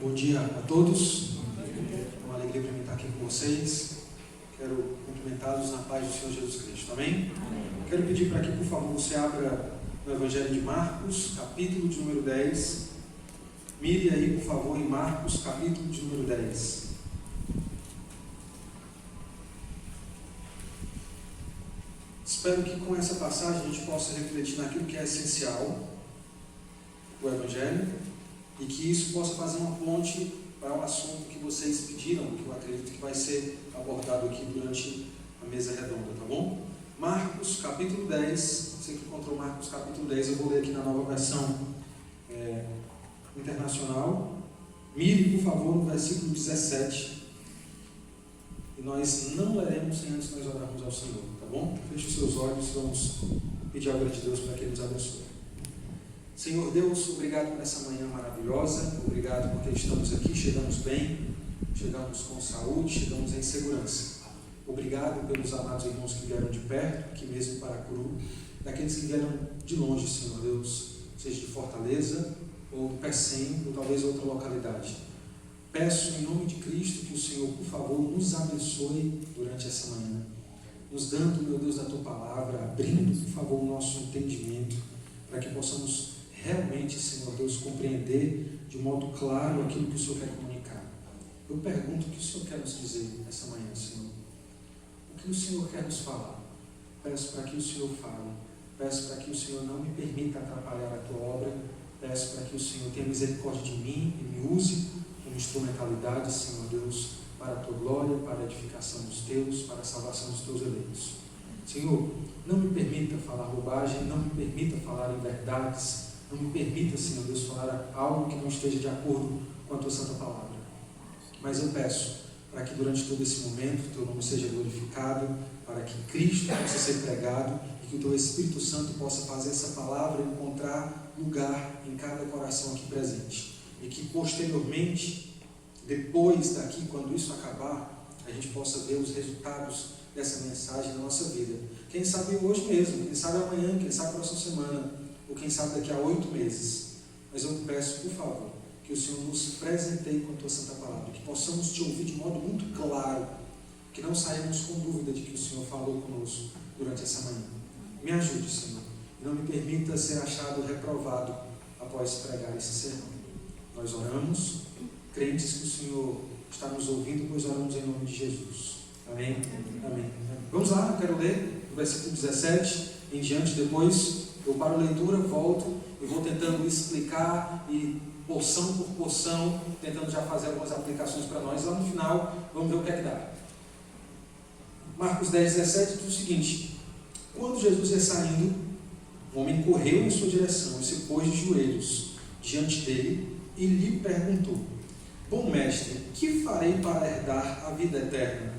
Bom dia a todos. É uma alegria para mim estar aqui com vocês. Quero cumprimentá-los na paz do Senhor Jesus Cristo. Amém? Quero pedir para que, por favor, você abra no Evangelho de Marcos, capítulo de número 10. Mire aí, por favor, em Marcos, capítulo de número 10. Espero que com essa passagem a gente possa refletir naquilo que é essencial do Evangelho e que isso possa fazer uma ponte para um assunto que vocês pediram, que eu acredito que vai ser abordado aqui durante a mesa redonda, tá bom? Marcos, capítulo 10. Você que encontrou Marcos, capítulo 10, eu vou ler aqui na nova versão internacional. Mire, por favor, no versículo 17. E nós não leremos sem antes nós orarmos ao Senhor, tá bom? Feche os seus olhos e vamos pedir a glória de Deus para que Ele nos abençoe. Senhor Deus, obrigado por essa manhã maravilhosa, obrigado porque estamos aqui, chegamos bem, chegamos com saúde, chegamos em segurança. Obrigado pelos amados irmãos que vieram de perto, aqui mesmo para Paracuru, daqueles que vieram de longe, Senhor Deus, seja de Fortaleza, ou do Pecém, ou talvez outra localidade. Peço em nome de Cristo que o Senhor, por favor, nos abençoe durante essa manhã, nos dando, meu Deus, da Tua Palavra, abrindo, por favor, o nosso entendimento, para que possamos realmente, Senhor Deus, compreender de modo claro aquilo que o Senhor quer comunicar. Eu pergunto o que o Senhor quer nos dizer essa manhã, Senhor. O que o Senhor quer nos falar? Peço para que o Senhor fale. Peço para que o Senhor não me permita atrapalhar a Tua obra. Peço para que o Senhor tenha misericórdia de mim e me use como instrumentalidade, Senhor Deus, para a Tua glória, para a edificação dos Teus, para a salvação dos Teus eleitos. Senhor, não me permita falar bobagem, não me permita falar inverdades, não me permita, Senhor Deus, falar algo que não esteja de acordo com a Tua Santa Palavra. Mas eu peço para que durante todo esse momento o Teu nome seja glorificado, para que Cristo possa ser pregado e que o Teu Espírito Santo possa fazer essa palavra encontrar lugar em cada coração aqui presente. E que posteriormente, depois daqui, quando isso acabar, a gente possa ver os resultados dessa mensagem na nossa vida. Quem sabe hoje mesmo, quem sabe amanhã, quem sabe próxima semana, ou quem sabe daqui a 8 meses. Mas eu te peço, por favor, que o Senhor nos presenteie com a Tua Santa Palavra, que possamos Te ouvir de modo muito claro, que não saímos com dúvida de que o Senhor falou conosco durante essa manhã. Me ajude, Senhor, e não me permita ser achado reprovado após pregar esse sermão. Nós oramos, crentes que o Senhor está nos ouvindo, pois oramos em nome de Jesus. Amém? Amém. Vamos lá, eu quero ler o versículo 17 em diante. Depois eu paro a leitura, volto e vou tentando explicar e porção por porção, tentando já fazer algumas aplicações para nós. Lá no final, vamos ver o que é que dá. Marcos 10, 17 diz o seguinte: quando Jesus ia saindo, o homem correu em sua direção e se pôs de joelhos diante dele e lhe perguntou: bom mestre, que farei para herdar a vida eterna?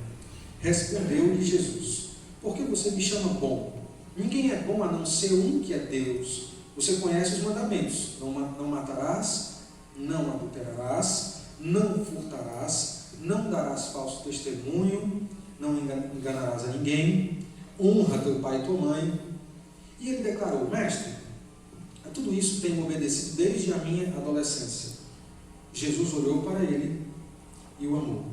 Respondeu-lhe Jesus: por que você me chama bom? Ninguém é bom a não ser um, que é Deus. Você conhece os mandamentos: não matarás, não adulterarás, não furtarás, não darás falso testemunho, não enganarás a ninguém, honra teu pai e tua mãe. E ele declarou: mestre, a tudo isso tenho obedecido desde a minha adolescência. Jesus olhou para ele e o amou.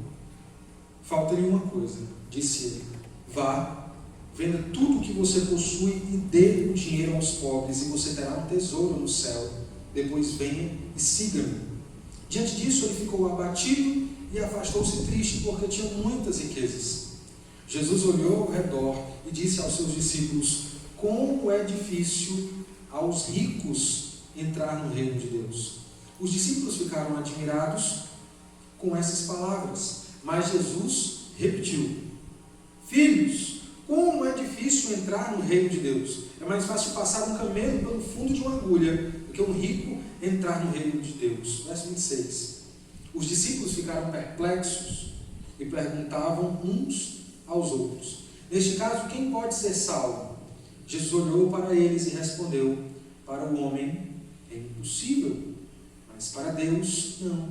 Falta-lhe uma coisa, disse ele: vá, venda tudo o que você possui e dê o dinheiro aos pobres, e você terá um tesouro no céu. Depois venha e siga-me. Diante disso, ele ficou abatido e afastou-se triste, porque tinha muitas riquezas. Jesus olhou ao redor e disse aos seus discípulos: como é difícil aos ricos entrar no reino de Deus. Os discípulos ficaram admirados com essas palavras, mas Jesus repetiu: filhos, como é difícil entrar no reino de Deus. É mais fácil passar um camelo pelo fundo de uma agulha do que um rico entrar no reino de Deus. Verso 26. Os discípulos ficaram perplexos e perguntavam uns aos outros: neste caso, quem pode ser salvo? Jesus olhou para eles e respondeu: para o homem é impossível, mas para Deus não.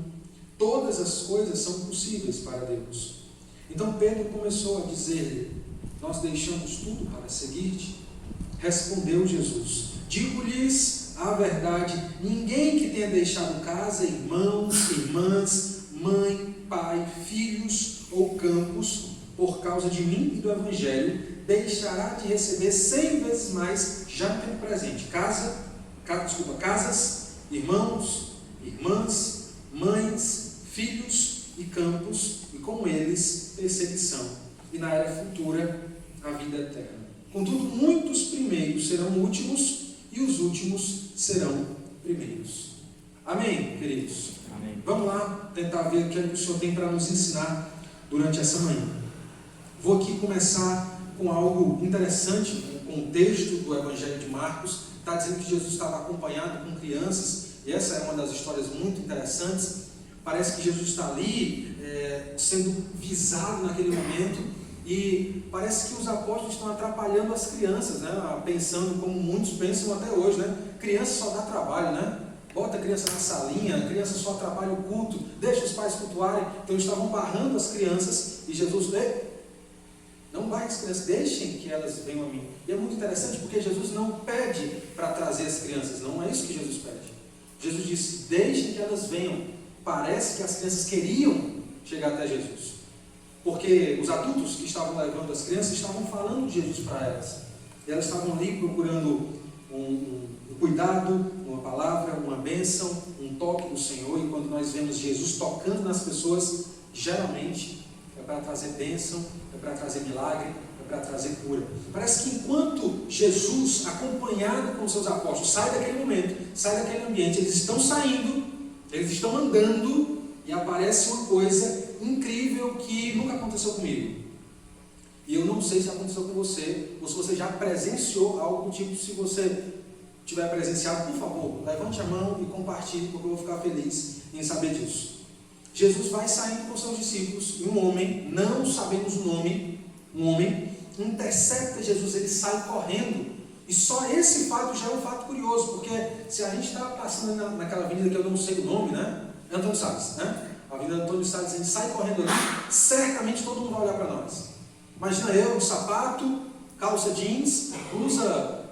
Todas as coisas são possíveis para Deus. Então Pedro começou a dizer-lhe: nós deixamos tudo para seguir-te. Respondeu Jesus: digo-lhes a verdade, ninguém que tenha deixado casa, irmãos, irmãs, mãe, pai, filhos ou campos, por causa de mim e do Evangelho, deixará de receber 100 vezes mais já no tempo presente. Casas, irmãos, irmãs, mães, filhos e campos, e com eles perseguição, e na era futura a vida eterna. Contudo, muitos primeiros serão últimos, e os últimos serão primeiros. Amém, queridos? Amém. Vamos lá tentar ver o que o Senhor tem para nos ensinar durante essa manhã. Vou aqui começar com algo interessante, o contexto do Evangelho de Marcos. Está dizendo que Jesus estava acompanhado com crianças, e essa é uma das histórias muito interessantes. Parece que Jesus está ali sendo visado naquele momento, e parece que os apóstolos estão atrapalhando as crianças, né? Pensando como muitos pensam até hoje, né? Criança só dá trabalho, né? Bota a criança na salinha, a criança só atrapalha o culto, deixa os pais cultuarem. Então eles estavam barrando as crianças, e Jesus não barre as crianças, deixem que elas venham a mim. E é muito interessante porque Jesus não pede para trazer as crianças, não é isso que Jesus pede. Jesus disse, deixem que elas venham. Parece que as crianças queriam chegar até Jesus, porque os adultos que estavam levando as crianças estavam falando de Jesus para elas, e elas estavam ali procurando um cuidado, uma palavra, uma bênção, um toque do Senhor. E quando nós vemos Jesus tocando nas pessoas, geralmente é para trazer bênção, é para trazer milagre, é para trazer cura. Parece que enquanto Jesus, acompanhado com seus apóstolos, sai daquele momento, sai daquele ambiente, eles estão saindo, eles estão andando, e aparece uma coisa incrível que nunca aconteceu comigo. E eu não sei se aconteceu com você, ou se você já presenciou algo do tipo. Se você tiver presenciado, por favor, levante a mão e compartilhe, porque eu vou ficar feliz em saber disso. Jesus vai saindo com seus discípulos, e um homem, não sabemos o nome, um homem intercepta Jesus, ele sai correndo. E só esse fato já é um fato curioso, porque se a gente está passando naquela avenida que eu não sei o nome, né? Antônio Salles, né? A avenida Antônio Salles, a gente sai correndo ali, certamente todo mundo vai olhar para nós. Imagina eu, de sapato, calça jeans, blusa,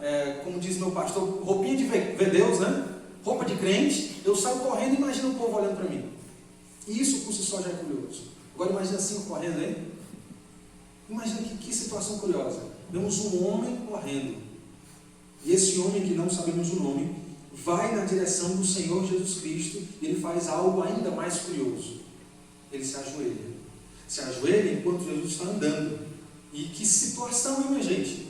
como diz meu pastor, roupinha de ver Deus, né? Roupa de crente, eu saio correndo e imagina o povo olhando para mim. E isso por si só já é curioso. Agora imagina assim correndo aí. Imagina que situação curiosa. Vemos um homem correndo. E esse homem, que não sabemos o nome, vai na direção do Senhor Jesus Cristo, e ele faz algo ainda mais curioso. Ele se ajoelha. Se ajoelha enquanto Jesus está andando. E que situação, hein, minha gente?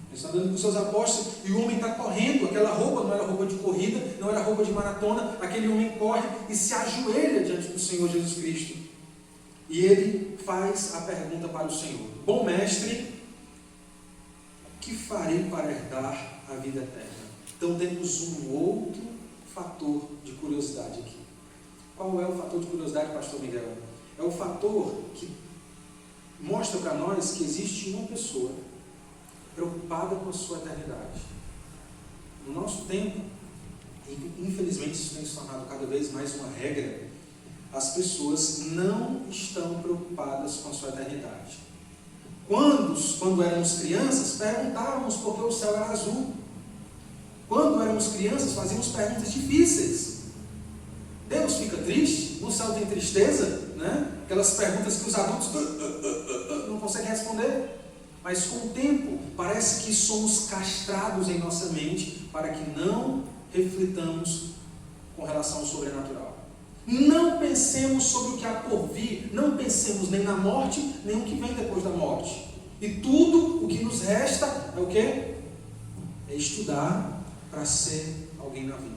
Ele está andando com seus apóstolos, e o homem está correndo. Aquela roupa não era roupa de corrida, não era roupa de maratona. Aquele homem corre e se ajoelha diante do Senhor Jesus Cristo. E ele faz a pergunta para o Senhor: bom mestre, o que farei para herdar a vida eterna? Então temos um outro fator de curiosidade aqui. Qual é o fator de curiosidade, pastor Miguel? É o fator que mostra para nós que existe uma pessoa preocupada com a sua eternidade. No nosso tempo, e infelizmente isso tem se tornado cada vez mais uma regra, as pessoas não estão preocupadas com a sua eternidade. Quando éramos crianças, perguntávamos por que o céu era azul. Quando éramos crianças, fazíamos perguntas difíceis. Deus fica triste? No céu tem tristeza? Né? Aquelas perguntas que os adultos não conseguem responder. Mas com o tempo, parece que somos castrados em nossa mente para que não reflitamos com relação ao sobrenatural. Não pensemos sobre o que há por vir, não pensemos nem na morte, nem o que vem depois da morte. E tudo o que nos resta é o quê? É estudar para ser alguém na vida.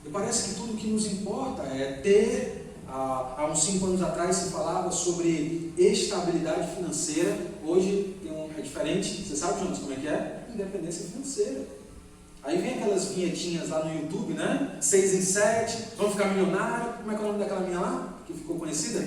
E parece que tudo o que nos importa é ter. Há uns 5 anos atrás se falava sobre estabilidade financeira. Hoje é diferente. Você sabe, Jonas, como é que é? Independência financeira. Aí vem aquelas vinhetinhas lá no YouTube, né? 6 em 7, vamos ficar milionário. Como é que é o nome daquela minha lá? Que ficou conhecida?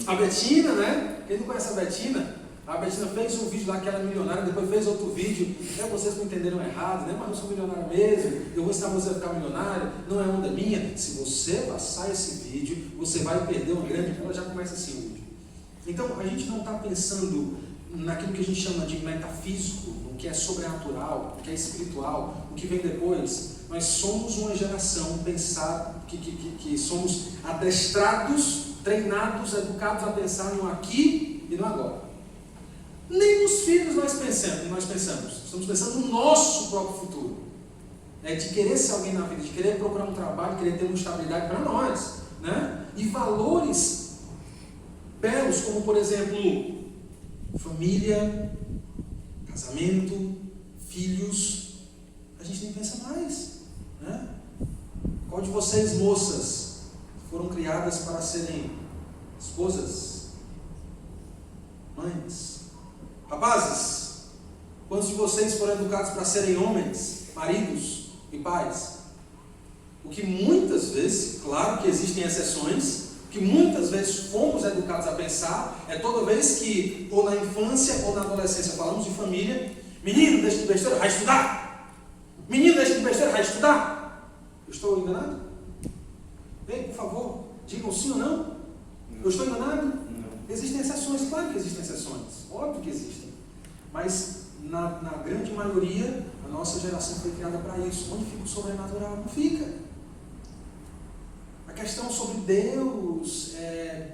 A Betina, né? Quem não conhece a Betina? A Betina fez um vídeo lá que era milionária, depois fez outro vídeo. Vocês me entenderam errado, né? Mas não sou milionário mesmo. Eu vou ensinar você a ficar milionário. Não é onda minha. Se você passar esse vídeo, você vai perder uma grande. Ela já começa assim o vídeo. Então, a gente não está pensando naquilo que a gente chama de metafísico, no que é sobrenatural, no que é espiritual, o que vem depois. nós somos uma geração pensada, que somos adestrados, treinados, educados a pensar no aqui e no agora. Nem nos filhos nós pensamos. Estamos pensando no nosso próprio futuro. De querer ser alguém na vida, de querer procurar um trabalho, de querer ter uma estabilidade para nós. Né? E valores belos, como por exemplo, família, casamento, filhos, a gente nem pensa mais. Né? Qual de vocês, moças, foram criadas para serem esposas, mães? Rapazes, quantos de vocês foram educados para serem homens, maridos e pais? O que muitas vezes, claro que existem exceções, o que muitas vezes fomos educados a pensar é toda vez que, ou na infância ou na adolescência, falamos de família: menino, deixa de besteira, vai estudar! Menino, deixa de besteira, vai estudar! Eu estou enganado? Bem, por favor, digam sim ou não? Eu estou enganado? Não. Existem exceções, claro que existem exceções, óbvio que existem. Mas na grande maioria, a nossa geração foi criada para isso. Onde fica o sobrenatural? Não fica. A questão sobre Deus,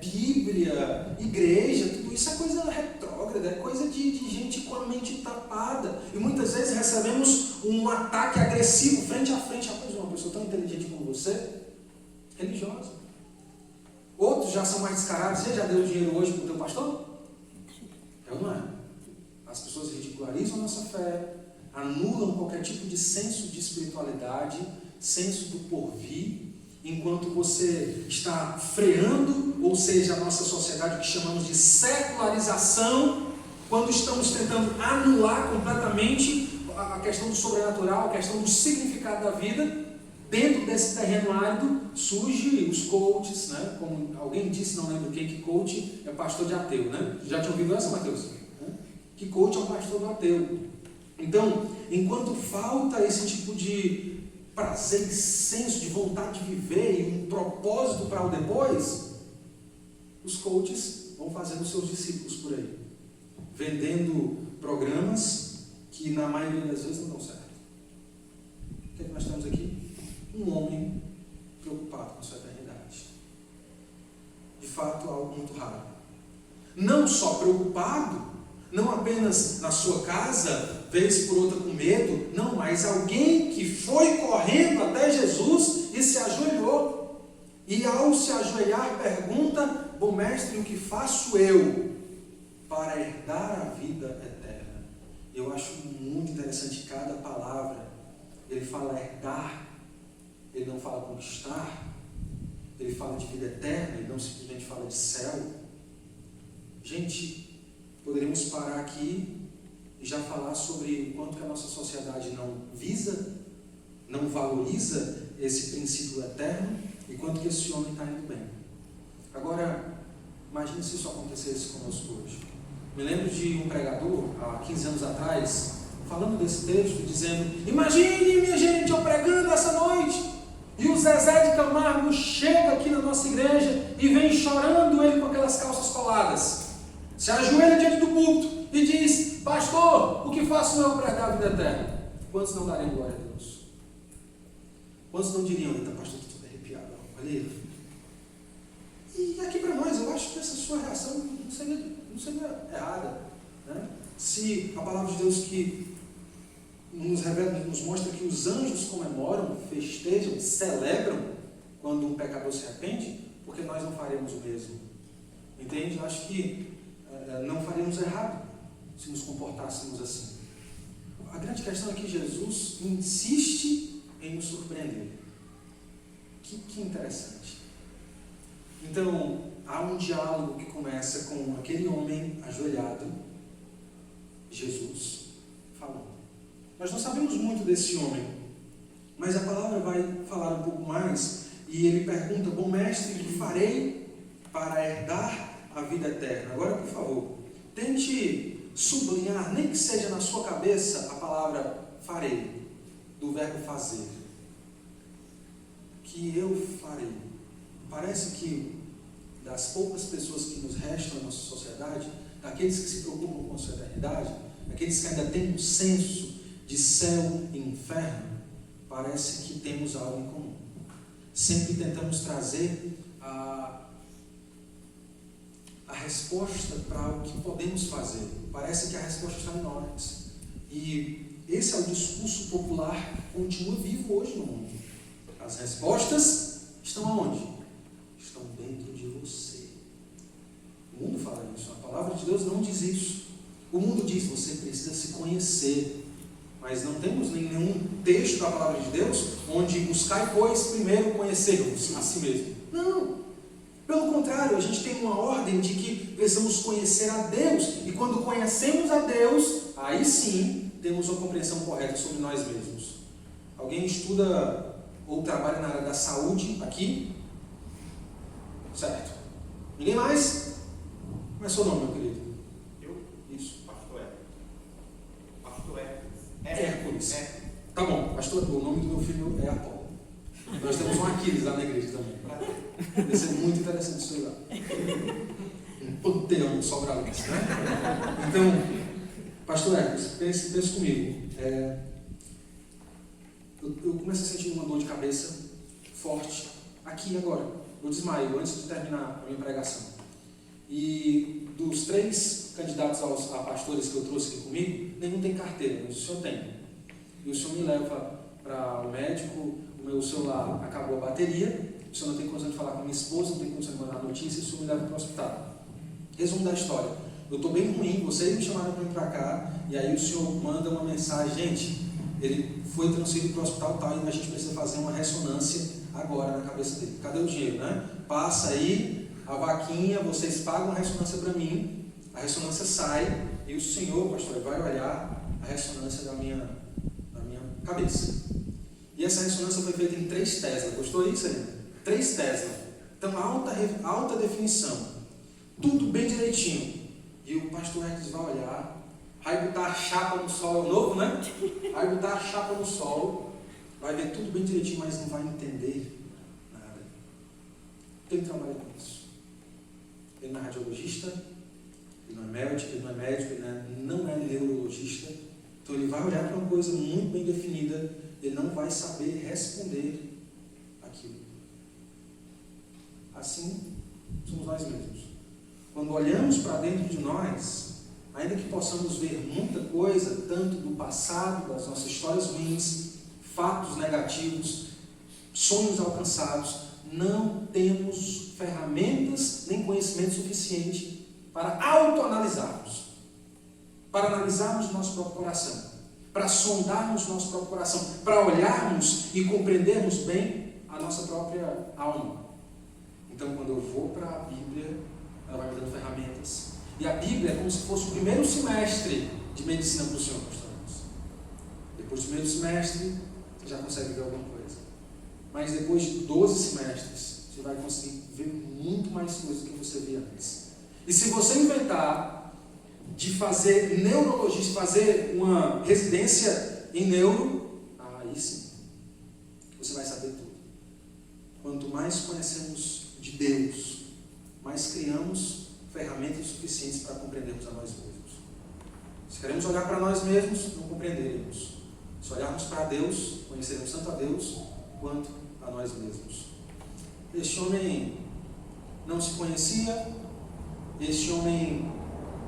Bíblia, igreja, tudo isso é coisa retrógrada, é coisa de gente com a mente tapada. E muitas vezes recebemos um ataque agressivo frente a frente. Rapaz, uma pessoa tão inteligente como você, religiosa. Outros já são mais descarados. Você já deu dinheiro hoje para o teu pastor? É ou não é? As pessoas ridicularizam a nossa fé, anulam qualquer tipo de senso de espiritualidade, senso do porvir, enquanto você está freando, ou seja, a nossa sociedade, o que chamamos de secularização, quando estamos tentando anular completamente a questão do sobrenatural, a questão do significado da vida. Dentro desse terreno árido surgem os coaches, né? Como alguém disse, não lembro quem, que coach é pastor de ateu, né? Já tinha ouvido essa, Mateus? Que coach é um pastor do ateu. Então, enquanto falta esse tipo de prazer, de senso, de vontade de viver e um propósito para o depois, os coaches vão fazendo seus discípulos por aí, vendendo programas que na maioria das vezes não dão certo. O que é que nós temos aqui? Um homem preocupado com sua eternidade. De fato, algo muito raro. Não só preocupado, não apenas na sua casa, vez por outra com medo, não, mas alguém que foi correndo até Jesus e se ajoelhou. E ao se ajoelhar pergunta: bom mestre, o que faço eu para herdar a vida eterna? Eu acho muito interessante cada palavra. Ele fala herdar, ele não fala conquistar, ele fala de vida eterna, ele não simplesmente fala de céu. Gente, poderíamos parar aqui e já falar sobre o quanto que a nossa sociedade não visa, não valoriza esse princípio eterno e quanto que esse homem está indo bem. Agora, imagine se isso acontecesse conosco hoje. Me lembro de um pregador, há 15 anos atrás, falando desse texto, dizendo: imagine, minha gente, eu pregando essa noite, e o Zezé de Camargo chega aqui na nossa igreja e vem chorando, ele com aquelas calças coladas, se ajoelha diante do púlpito e diz: pastor, o que faço eu para herdar a vida eterna? Quantos não dariam glória a Deus? Quantos não diriam: eita, pastor, estou todo arrepiado, olha ele. E aqui para nós, eu acho que essa sua reação não seria errada, né? Se a palavra de Deus que nos revela, nos mostra que os anjos comemoram, festejam, celebram quando um pecador se arrepende, porque nós não faremos o mesmo. Entende? Eu acho que não faríamos errado se nos comportássemos assim. A grande questão é que Jesus insiste em nos surpreender. Que interessante. Então, há um diálogo que começa com aquele homem ajoelhado, Jesus falando. Nós não sabemos muito desse homem, mas a palavra vai falar um pouco mais, e ele pergunta: bom mestre, o que farei para herdar a vida eterna? Agora, por favor, tente sublinhar, nem que seja na sua cabeça, a palavra farei, do verbo fazer. Que eu farei. Parece que das poucas pessoas que nos restam na nossa sociedade, daqueles que se preocupam com a sua eternidade, aqueles que ainda têm um senso de céu e inferno, parece que temos algo em comum. Sempre tentamos trazer a resposta para o que podemos fazer. Parece que a resposta está em nós. E esse é o discurso popular que continua vivo hoje no mundo. As respostas estão aonde? Estão dentro de você. O mundo fala isso. A palavra de Deus não diz isso. O mundo diz, você precisa se conhecer. Mas não temos nenhum texto da palavra de Deus onde buscai, pois, primeiro conhecer-vos a si mesmo. Não. Pelo contrário, a gente tem uma ordem de que precisamos conhecer a Deus. E quando conhecemos a Deus, aí sim temos uma compreensão correta sobre nós mesmos. Alguém estuda ou trabalha na área da saúde aqui? Certo. Ninguém mais? Como é seu nome, meu querido? Eu? Isso. Pastor Hércules. Pastor Hércules. Tá bom, pastor, o nome do meu filho é Apolo. Nós temos um Aquiles lá na igreja também. Vai ser muito interessante isso aí lá. Um panteão sobralense, né? Então, pastor Hércules, pense comigo. Eu começo a sentir uma dor de cabeça forte aqui agora. Eu desmaio antes de terminar a minha pregação. E dos 3 candidatos a pastores que eu trouxe aqui comigo, nenhum tem carteira, mas o senhor tem. E o senhor me leva para o médico, o meu celular acabou a bateria, o senhor não tem condição de falar com a minha esposa, não tem condição de mandar notícia, e o senhor me leva para o hospital. Resumo da história. Eu estou bem ruim, vocês me chamaram para vir para cá, e aí o senhor manda uma mensagem, gente, ele foi transferido para o hospital tal, e a gente precisa fazer uma ressonância agora na cabeça dele. Cadê o dinheiro, né? Passa aí a vaquinha, vocês pagam a ressonância para mim, a ressonância sai, e o senhor, pastor, vai olhar a ressonância da minha cabeça. E essa ressonância foi feita em 3 Tesla. Gostou disso aí? 3 Tesla. Então, alta definição. Tudo bem direitinho. E o pastor Hércules vai olhar, vai botar a chapa no sol, é o novo, né? Vai botar a chapa no sol, vai ver tudo bem direitinho, mas não vai entender nada. Tem que trabalhar com isso. Ele não é radiologista, ele não é médico, ele não é neurologista. Então ele vai olhar para uma coisa muito bem definida, ele não vai saber responder aquilo. Assim somos nós mesmos. Quando olhamos para dentro de nós, ainda que possamos ver muita coisa, tanto do passado, das nossas histórias ruins, fatos negativos, sonhos alcançados, não temos ferramentas nem conhecimento suficiente para autoanalisarmos, para analisarmos nosso próprio coração, para sondarmos nosso próprio coração, para olharmos e compreendermos bem a nossa própria alma. Então, quando eu vou para a Bíblia, ela vai me dando ferramentas. E a Bíblia é como se fosse o primeiro semestre de medicina para o senhor, pastor. Depois do primeiro semestre, você já consegue ver alguma coisa. Mas depois de 12 semestres, você vai conseguir ver muito mais coisas do que você via antes. E se você inventar de fazer neurologista, fazer uma residência em neuro, aí sim, você vai saber tudo. Quanto mais conhecemos de Deus, mais criamos ferramentas suficientes para compreendermos a nós mesmos. Se queremos olhar para nós mesmos, não compreenderemos. Se olharmos para Deus, conheceremos tanto a Deus quanto a nós mesmos. Este homem não se conhecia, este homem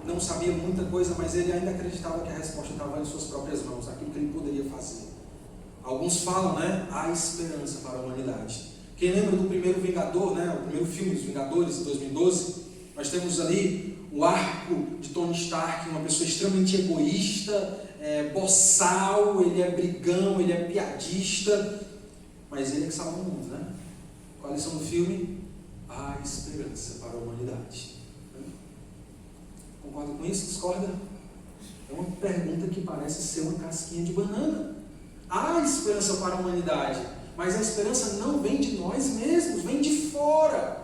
não sabia muita coisa, mas ele ainda acreditava que a resposta estava em suas próprias mãos, aquilo que ele poderia fazer. Alguns falam, né? Há esperança para a humanidade. Quem lembra do primeiro Vingador, né? O primeiro filme dos Vingadores, de 2012, nós temos ali o arco de Tony Stark, uma pessoa extremamente egoísta, boçal, ele é brigão, ele é piadista, mas ele é que salva o mundo, né? Qual a lição do filme? Há esperança para a humanidade. Concorda com isso? Discorda? É uma pergunta que parece ser uma casquinha de banana. Há esperança para a humanidade, mas a esperança não vem de nós mesmos, vem de fora.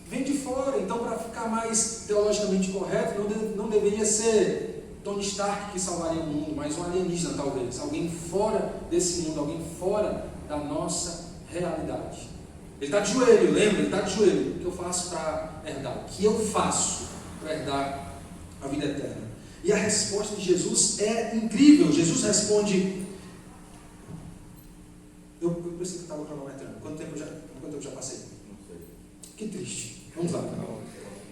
Vem de fora. Então, para ficar mais teologicamente correto, não deveria ser Tony Stark que salvaria o mundo, mas um alienígena talvez, alguém fora desse mundo, alguém fora da nossa realidade. Ele está de joelho, lembra? Ele está de joelho. O que eu faço para herdar? O que eu faço para herdar a vida eterna? E a resposta de Jesus é incrível. Jesus responde: Eu pensei que eu estava cronometrando. Quanto tempo eu já passei? Não sei. Que triste. Vamos lá.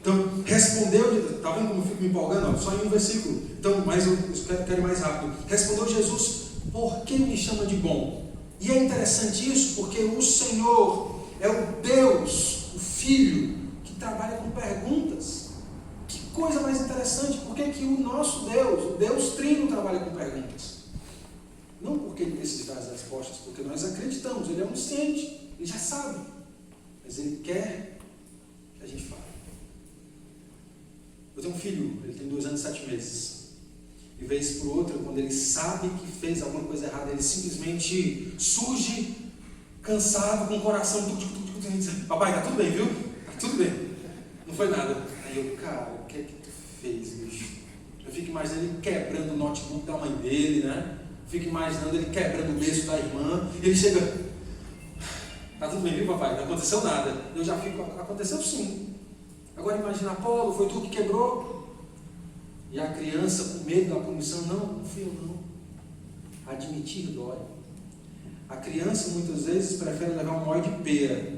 Então, respondeu, está vendo como eu fico me empolgando? Ó, só em um versículo. Então, mas eu quero ir mais rápido. Respondeu Jesus, por que me chama de bom? E é interessante isso, porque o Senhor é o Deus, o Filho, que trabalha com perguntas. Que coisa mais interessante, por que o nosso Deus, o Deus Trino, trabalha com perguntas? Não porque ele precisa dar as respostas, porque nós acreditamos, ele é onisciente, ele já sabe, mas ele quer que a gente fale. Eu tenho um filho, ele tem 2 anos e 7 meses. E vez por outra, quando ele sabe que fez alguma coisa errada, ele simplesmente surge, cansado, com o coração, e diz, papai, tá tudo bem, viu? Tá tudo bem. Não foi nada. Aí eu, cara, o que é que tu fez, bicho? Eu fico imaginando ele quebrando o notebook da mãe dele, né? Fico imaginando ele quebrando o berço da irmã. Ele chega, tá tudo bem, viu, papai? Não aconteceu nada. Eu já fico, aconteceu sim. Agora imagina, Apolo, foi tu que quebrou? E a criança, com medo da punição, não fui eu não. Admitir dói. A criança muitas vezes prefere levar um óleo de pera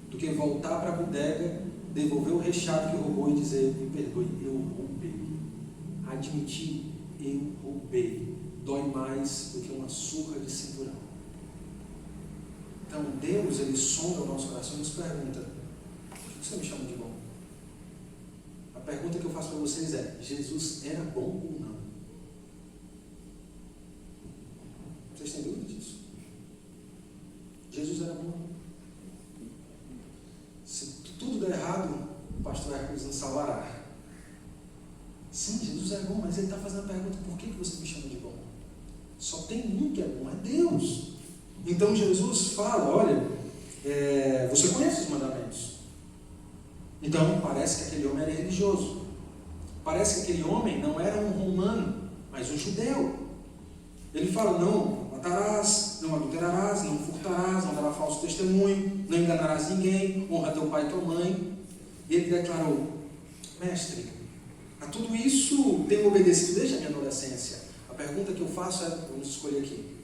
do que voltar para a bodega, devolver o recheado que roubou e dizer, me perdoe, eu roubei. Admitir, eu roubei, dói mais do que uma surra de cinturão. Então Deus, ele sonda o nosso coração e nos pergunta, por que você me chama de bom? A pergunta que eu faço para vocês é, Jesus era bom ou não? Vocês têm dúvida disso? Jesus era bom. Se tudo der errado, o pastor Hércules nos salvará. Sim, Jesus era bom, mas ele está fazendo a pergunta, por que você me chama de bom? Só tem um que é bom, é Deus. Então Jesus fala, olha, você conhece os mandamentos. Então parece que aquele homem era religioso. Parece que aquele homem não era um romano, mas um judeu. Ele fala, não matarás, não adulterarás, não furtarás, não darás falso testemunho, não enganarás ninguém, honra teu pai e tua mãe. E ele declarou, mestre, a tudo isso tenho obedecido desde a minha adolescência. A pergunta que eu faço é, vamos escolher aqui.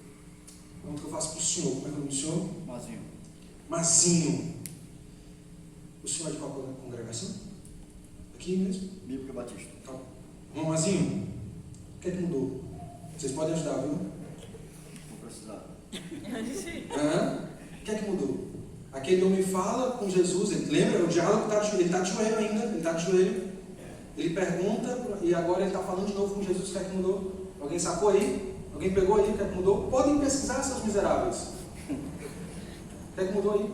A pergunta que eu faço para o senhor, como é que é o nome do senhor? Mazinho. Mazinho. O senhor é de qual congregação? Aqui mesmo? Bíblica Batista. Tá. Irmão Mazinho, o que é que mudou? Vocês podem ajudar, viu? Vou precisar. O que é que mudou? Aquele homem fala com Jesus, ele lembra? O diálogo ele está de joelho ainda, ele está de joelho. Ele pergunta e agora ele está falando de novo com Jesus. O que é que mudou? Alguém sacou aí? Alguém pegou aí? O que é que mudou? Podem pesquisar, seus miseráveis. O que é que mudou aí?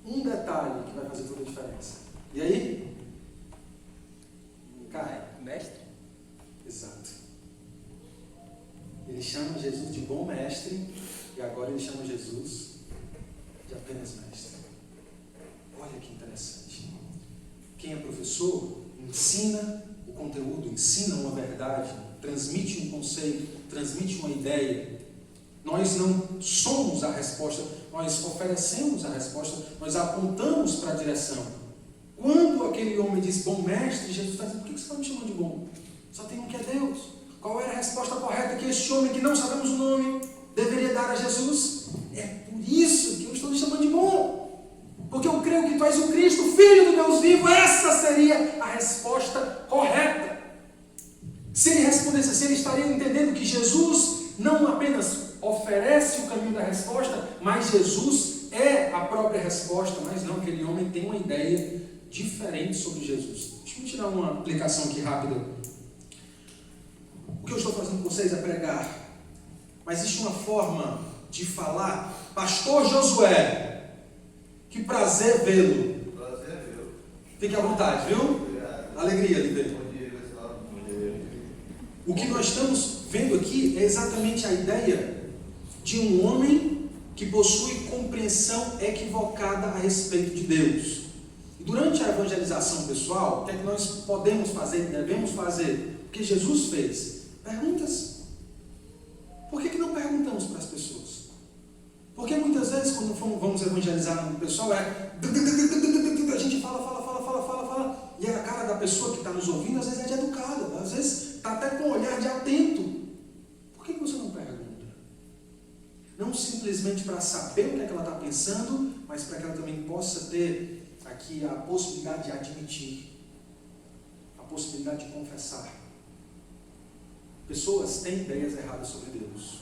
Um detalhe que vai fazer toda a diferença. E aí? Cai. Mestre? Exato. Ele chama Jesus de bom mestre e agora ele chama Jesus de apenas mestre. Olha que interessante. Quem é professor ensina o conteúdo, ensina uma verdade, transmite um conceito, transmite uma ideia. Nós não somos a resposta, nós oferecemos a resposta, nós apontamos para a direção. Quando aquele homem diz bom mestre, Jesus está dizendo, por que você está me chamando de bom? Só tem um que é Deus. Qual era a resposta correta que este homem, que não sabemos o nome, deveria dar a Jesus? É por isso que eu estou lhe chamando de bom. Porque eu creio que tu és o Cristo, Filho do Deus vivo. Essa seria a resposta correta. Se ele respondesse, se ele estaria entendendo que Jesus não apenas oferece o caminho da resposta, mas Jesus é a própria resposta. Mas não, aquele homem tem uma ideia diferente sobre Jesus. Deixa eu tirar uma aplicação aqui rápida. O que eu estou fazendo com vocês é pregar, mas existe uma forma de falar. Pastor Josué, que prazer vê-lo. Prazer, viu? Fique à vontade, viu? Obrigado. Alegria de ver. Bom dia, pessoal. Bom dia. O que nós estamos vendo aqui é exatamente a ideia de um homem que possui compreensão equivocada a respeito de Deus. E durante a evangelização pessoal, o que é que nós podemos fazer, devemos fazer? O que Jesus fez? Perguntas. Por que não perguntamos para as pessoas? Porque muitas vezes, quando vamos evangelizar no pessoal, a gente fala, e a cara da pessoa que está nos ouvindo, às vezes é de educada, às vezes está até com um olhar de atento. Por que você não pergunta? não simplesmente para saber o que é que ela está pensando, mas para que ela também possa ter aqui a possibilidade de admitir, a possibilidade de confessar. Pessoas têm ideias erradas sobre Deus.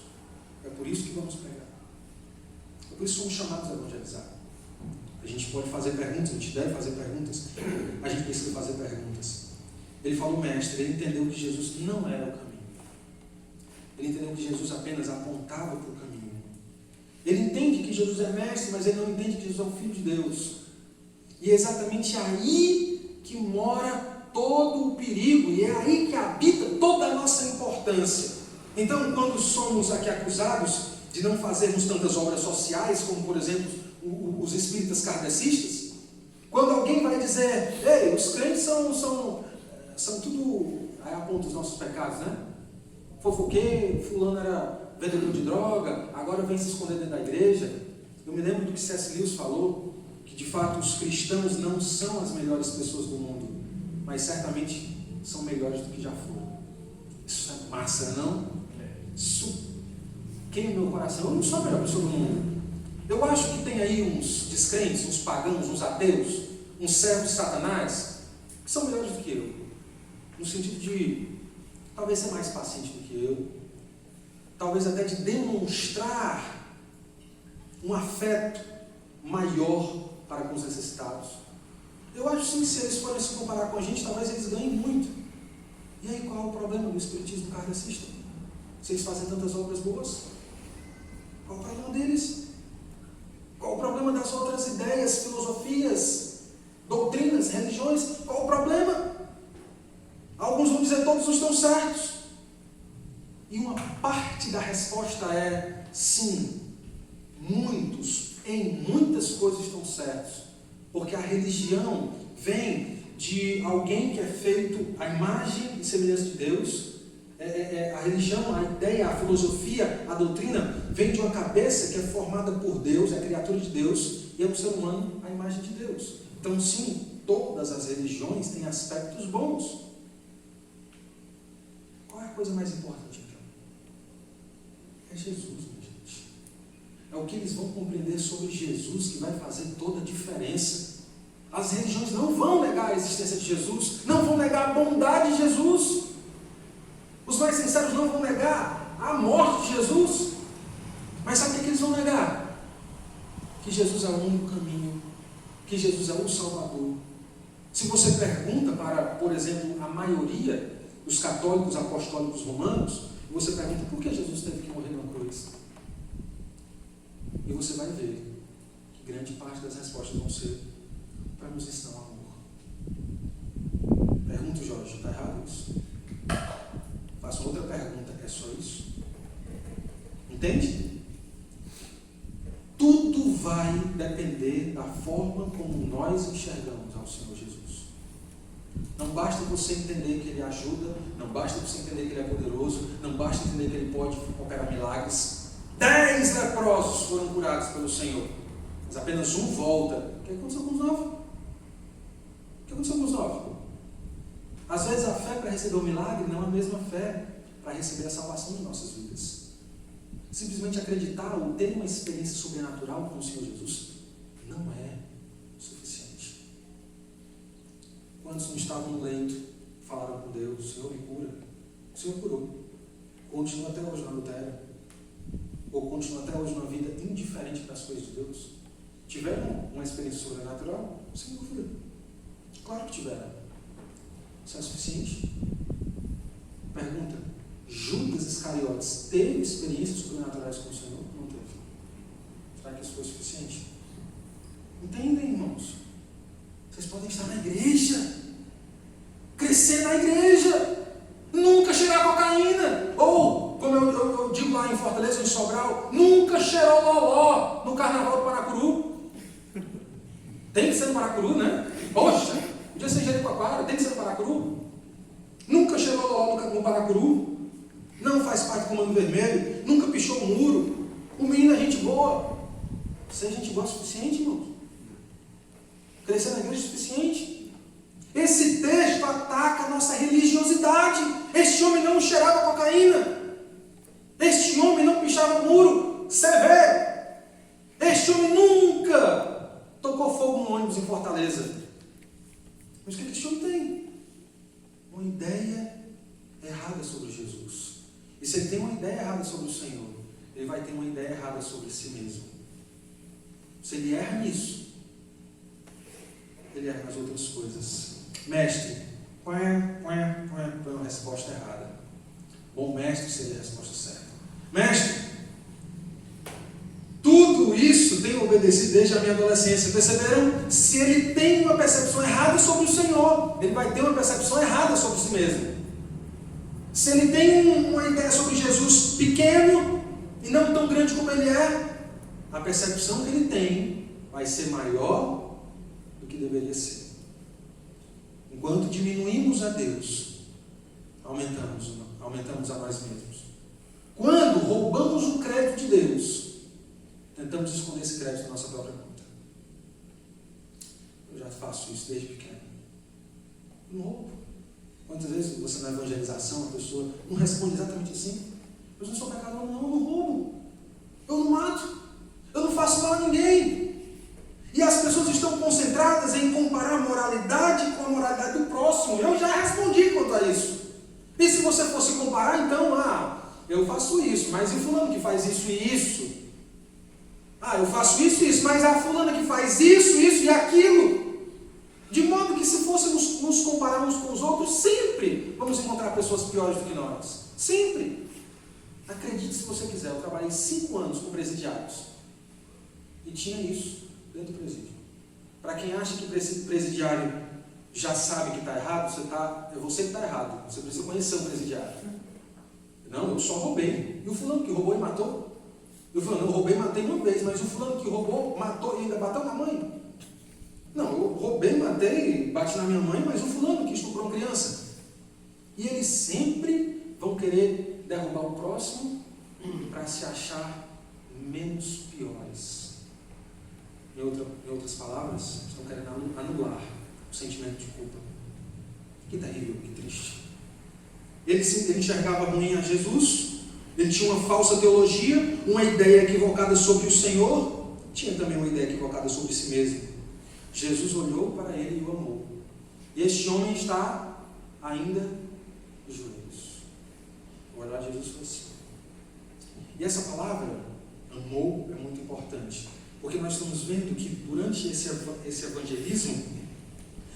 É por isso que vamos pregar. É por isso que somos chamados a evangelizar. A gente pode fazer perguntas, a gente deve fazer perguntas, a gente precisa fazer perguntas. Ele falou, mestre, ele entendeu que Jesus não era o caminho. Ele entendeu que Jesus apenas apontava para o caminho. Ele entende que Jesus é mestre, mas ele não entende que Jesus é o Filho de Deus. E é exatamente aí que mora todo o perigo, e é aí que habita toda a nossa importância. Então, quando somos aqui acusados de não fazermos tantas obras sociais, como por exemplo os espíritas kardecistas, quando alguém vai dizer, ei, os crentes são tudo, aí aponta os nossos pecados, né? Fofoqueiro, fulano era vendedor de droga, agora vem se esconder dentro da igreja. Eu me lembro do que C.S. Lewis falou, que de fato os cristãos não são as melhores pessoas do mundo, mas certamente são melhores do que já foram. Isso é massa, não? Isso queima meu coração. Eu não sou a melhor pessoa do mundo. Eu acho que tem aí uns descrentes, uns pagãos, uns ateus, uns servos de Satanás, que são melhores do que eu, no sentido de talvez ser mais paciente do que eu, talvez até de demonstrar um afeto maior para com os necessitados. Eu acho sim que se eles forem se comparar com a gente, talvez eles ganhem muito. E aí qual é o problema do espiritismo kardecista? Se eles fazem tantas obras boas, qual o problema deles? Qual o problema das outras ideias, filosofias, doutrinas, religiões? Qual o problema? Alguns vão dizer todos estão certos. E uma parte da resposta é sim, muitos, em muitas coisas estão certos. Porque a religião vem de alguém que é feito à imagem e semelhança de Deus. A religião, a ideia, a filosofia, a doutrina vem de uma cabeça que é formada por Deus, é criatura de Deus, e é um ser humano à imagem de Deus. Então sim, todas as religiões têm aspectos bons. Qual é a coisa mais importante então? É Jesus, minha gente. É o que eles vão compreender sobre Jesus que vai fazer toda a diferença. As religiões não vão negar a existência de Jesus, não vão negar a bondade de Jesus. Os mais sinceros não vão negar a morte de Jesus. Mas sabe o que eles vão negar? Que Jesus é o único caminho, que Jesus é o Salvador. Se você pergunta para, por exemplo, a maioria dos católicos apostólicos romanos, e você pergunta por que Jesus teve que morrer na cruz, e você vai ver que grande parte das respostas vão ser para nos ensinar o amor. Pergunto, Jorge, está errado isso? Faço outra pergunta, é só isso? Entende? Tudo vai depender da forma como nós enxergamos ao Senhor Jesus. Não basta você entender que Ele ajuda, não basta você entender que Ele é poderoso, não basta entender que Ele pode operar milagres. 10 leprosos foram curados pelo Senhor, mas apenas um volta. O que aconteceu com os 9? O que aconteceu com os 9? Às vezes a fé para receber o milagre não é a mesma fé para receber a salvação de nossas vidas. Simplesmente acreditar ou ter uma experiência sobrenatural com o Senhor Jesus não é suficiente. Quantos não estavam no leito, falaram com Deus, o Senhor me cura? O Senhor curou. Continua até hoje na adultério. Ou continua até hoje numa vida indiferente para as coisas de Deus. Tiveram uma experiência sobrenatural? Sem dúvida. Claro que tiveram. Isso é suficiente? Pergunta: Judas Iscariotes teve experiências sobrenaturais com o Senhor? Não teve. Será que isso foi suficiente? Entendem, irmãos? Vocês podem estar na igreja, crescer na igreja, nunca cheirar cocaína, ou, como eu digo lá em Fortaleza, em Sobral, nunca cheirou loló no carnaval do Paracuru. Tem que ser no Paracuru, né? Poxa! Podia ser em Jericoacoara, tem que ser no Paracuru. Nunca cheirou loló no Paracuru. Não faz parte do Comando Vermelho. Nunca pichou o muro. O menino é gente boa. Ser gente boa é suficiente, irmãos? Crescer na igreja é suficiente? Esse texto ataca a nossa religiosidade. Este homem não cheirava cocaína. Este homem não pichava o muro. severo. Este homem nunca tocou fogo no ônibus em Fortaleza. Mas o que este homem tem? Uma ideia errada sobre Jesus. E se ele tem uma ideia errada sobre o Senhor, ele vai ter uma ideia errada sobre si mesmo. Se ele erra nisso, ele erra nas outras coisas. Mestre, põe a resposta errada. Bom mestre seria a resposta certa. Mestre, tudo isso tenho obedecido desde a minha adolescência. Perceberam? Se ele tem uma percepção errada sobre o Senhor, ele vai ter uma percepção errada sobre si mesmo. Se ele tem uma ideia sobre Jesus pequeno e não tão grande como ele é, a percepção que ele tem vai ser maior do que deveria ser. Enquanto diminuímos a Deus, aumentamos a nós mesmos. Quando roubamos o crédito de Deus, tentamos esconder esse crédito na nossa própria conta. Eu já faço isso desde pequeno. Não roubo. Quantas vezes você na evangelização, a pessoa não responde exatamente assim? Eu não sou pecador, não, eu não roubo. Eu não mato. Eu não faço mal a ninguém. E as pessoas estão concentradas em comparar a moralidade com a moralidade do próximo. Eu já respondi quanto a isso. E se você fosse comparar, então, eu faço isso, mas e fulano que faz isso e isso? Eu faço isso e isso, mas a fulana que faz isso e aquilo. De modo que se fôssemos nos comparar uns com os outros, sempre vamos encontrar pessoas piores do que nós. Sempre. Acredite se você quiser, eu trabalhei 5 anos com presidiários. E tinha isso dentro do presídio. Para quem acha que presidiário já sabe que está errado, é você que está errado. Você precisa conhecer o presidiário. Não, eu só roubei. E o fulano que roubou e matou? Eu roubei e matei uma vez, mas o fulano que roubou, matou e ainda bateu na mãe? Não, eu roubei, matei, bati na minha mãe, mas o fulano que estuprou uma criança. E eles sempre vão querer derrubar o próximo para se achar menos piores. Em outras palavras, estão querendo anular o sentimento de culpa. Que terrível, que triste. Ele enxergava ruim a Jesus, ele tinha uma falsa teologia, uma ideia equivocada sobre o Senhor, tinha também uma ideia equivocada sobre si mesmo. Jesus olhou para ele e o amou. E este homem está ainda de joelhos. O olhar de Jesus foi assim. E essa palavra, amou, é muito importante. Porque nós estamos vendo que durante esse evangelismo,